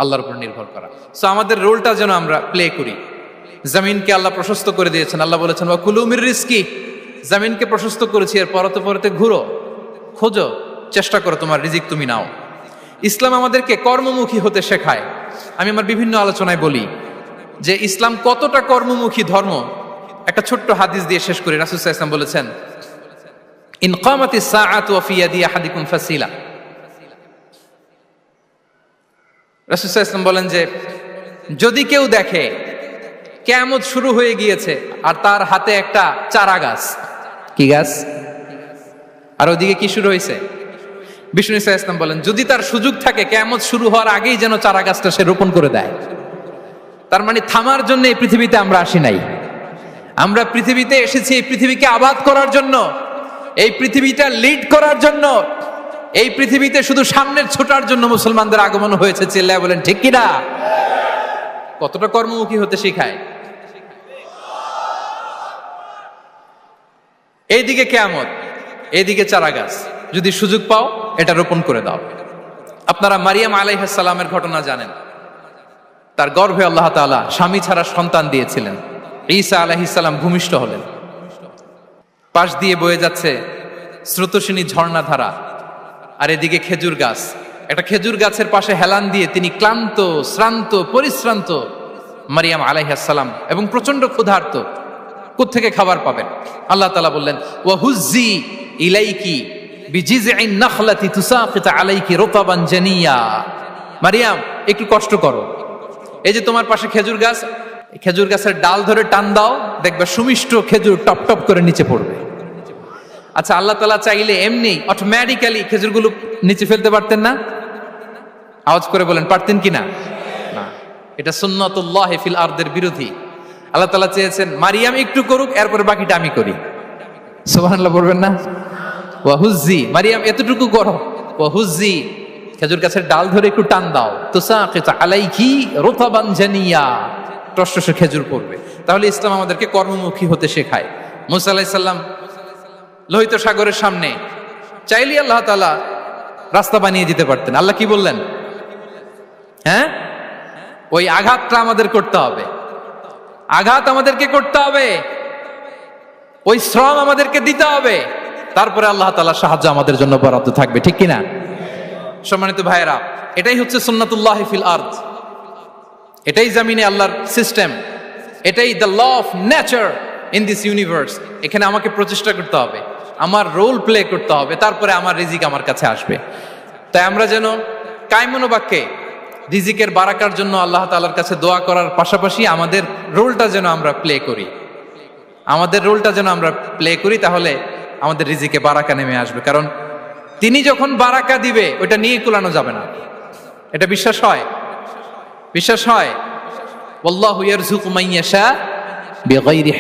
আল্লাহর উপর নির্ভর করা। সো আমাদের রোলটা যেন আমরা প্লে করি। জমিনকে আল্লাহ প্রশস্ত করে দিয়েছেন, আল্লাহ বলেছেন ওয়া কুলু মির রিজকি, জমিনকে প্রশস্ত করেছি, এর পরতে পরতে ঘুরো, খোঁজো, চেষ্টা করো, তোমার রিজিক তুমি নাও। ইসলাম আমাদেরকে কর্মমুখী হতে শেখায়। আমি আমার বিভিন্ন আলোচনায় বলি যে ইসলাম কতটা কর্মমুখী ধর্ম। একটা ছোট্ট হাদিস দিয়ে শেষ করি। রাসূল সাল্লাল্লাহু আলাইহি ওয়াসাল্লাম বলেছেন, ইন কামাতিস সাআতু ওয়া ফি ইয়াদি আহাদিকুম ফাসিলা। রাসূল সাল্লাল্লাহু আলাইহি ওয়াসাল্লাম বলেন যে যদি কেউ দেখে কিয়ামত শুরু হয়ে গিয়েছে আর তার হাতে একটা চারা গাছ, কি গাছ? আর ওদিকে কি শুরু হয়েছে? বিষ্ণু ইসা ইসলাম বলেন, যদি তার সুযোগ থাকে কিয়ামত শুরু হওয়ার আগেই যেন চারা গাছটা সে রোপণ করে দেয়। তার মানে থামার জন্য এই পৃথিবীতে আমরা আসি নাই। আমরা পৃথিবীতে এসেছি এই পৃথিবীকে আবাদ করার জন্য, এই পৃথিবীটা লিড করার জন্য। এই পৃথিবীতে শুধু সামনের ছোটার জন্য মুসলমানদের আগমন হয়েছে। চিল্লায় বলেন ঠিক কিনা? কতটা কর্মমুখী হতে শেখায়। এইদিকে কিয়ামত, এইদিকে চারা গাছ, যদি সুযোগ পাও এটা রোপণ করে দাও। আপনারা মারিয়াম আলাইহিস সালামের ঘটনা জানেন। তার গর্ভে আল্লাহ তাআলা স্বামী ছাড়া সন্তান দিয়েছিলেন। ঈসা আলাইহিস সালাম ভূমিষ্ঠ হলেন। পাশ দিয়ে বয়ে যাচ্ছে স্রোতস্বিনী ঝর্ণাধারা, আর এদিকে খেজুর গাছ। একটা খেজুর গাছের পাশে হেলান দিয়ে তিনি ক্লান্ত, শ্রান্ত, পরিশ্রান্ত মারিয়াম আলাইহিস সালাম, এবং প্রচন্ড ক্ষুধার্ত। কোত্থেকে খাবার পাবেন? আল্লাহ তাআলা বললেন, ওয়া হুজ্জি ইলাইকি বিজিযইন নাখলাতি তুসাকিত আলাইকি রুতাবান জানিয়া। মারিয়াম, একটু কষ্ট করো, এই যে তোমার পাশে খেজুর গাছ, খেজুর গাছের ডাল ধরে টান দাও, দেখবে সুমিষ্ট খেজুর টপ টপ করে নিচে পড়বে। আচ্ছা, আল্লাহ তাআলা চাইলে এমনি অটোমেটিক্যালি খেজুরগুলো নিচে ফেলতে পারতেন না? আওয়াজ করে বলেন, পারতেন কি না? না, এটা সুন্নাতুল্লাহি ফিল আরদের বিরোধী। আল্লাহ তাআলা চেয়েছেন মারিয়াম একটু করুক, এরপরে বাকিটা আমি করি। সুবহানাল্লাহ বলবেন না? ওয়াহুজ্জি, মারিয়াম এতটুকু করো। ওয়াহুজ্জি, খেজুর গাছের ডাল ধরে একটু টান দাও। তুসাকিত আলাইকি রুতাবান জানিয়া, টসটসে খেজুর পড়বে। তাহলে ইসলাম আমাদেরকে কর্মমুখী হতে শেখায়। মুসা আলাইহিস সালাম লোহিত সাগরের সামনে চাইলে আল্লাহ তাআলা রাস্তা বানিয়ে দিতে পারতেন। আল্লাহ কি বললেন? হ্যাঁ, ওই আঘাতটা আমাদের করতে হবে, আঘাত আমাদেরকে করতে হবে, ওই শ্রম আমাদেরকে দিতে হবে, তারপরে আল্লাহ তাআলার সাহায্য আমাদের জন্য বরাদ্দ থাকবে, ঠিক কিনা? সম্মানিত ভাইয়েরা, এটাই হচ্ছে সুন্নাতুল্লাহ ফিল আরদ, এটাই জমিনে আল্লাহর সিস্টেম, এটাই the law of nature in this universe. এখানে আমাকে প্রচেষ্টা করতে হবে, আমার রোল প্লে করতে হবে, তারপরে আমার রিজিক আমার কাছে আসবে। তাই আমরা যেন কায়মনোবাক্যে রিজিকের বারাকার জন্য আল্লাহ তাআলার কাছে দোয়া করার পাশাপাশি আমাদের রোলটা যেন আমরা প্লে করি, আমাদের রোলটা যেন আমরা প্লে করি, তাহলে আমাদের রিজিকে বারাকা নেমে আসবে। কারণ তিনি যখন বারাকা দিবে ওইটা নিয়ে কুলানো যাবে না। এটা বিশ্বাস হয়? বিশ্বাস হয়? ওয়াল্লাহু ইয়ারযুকু মান ইয়াশা বিগাইরি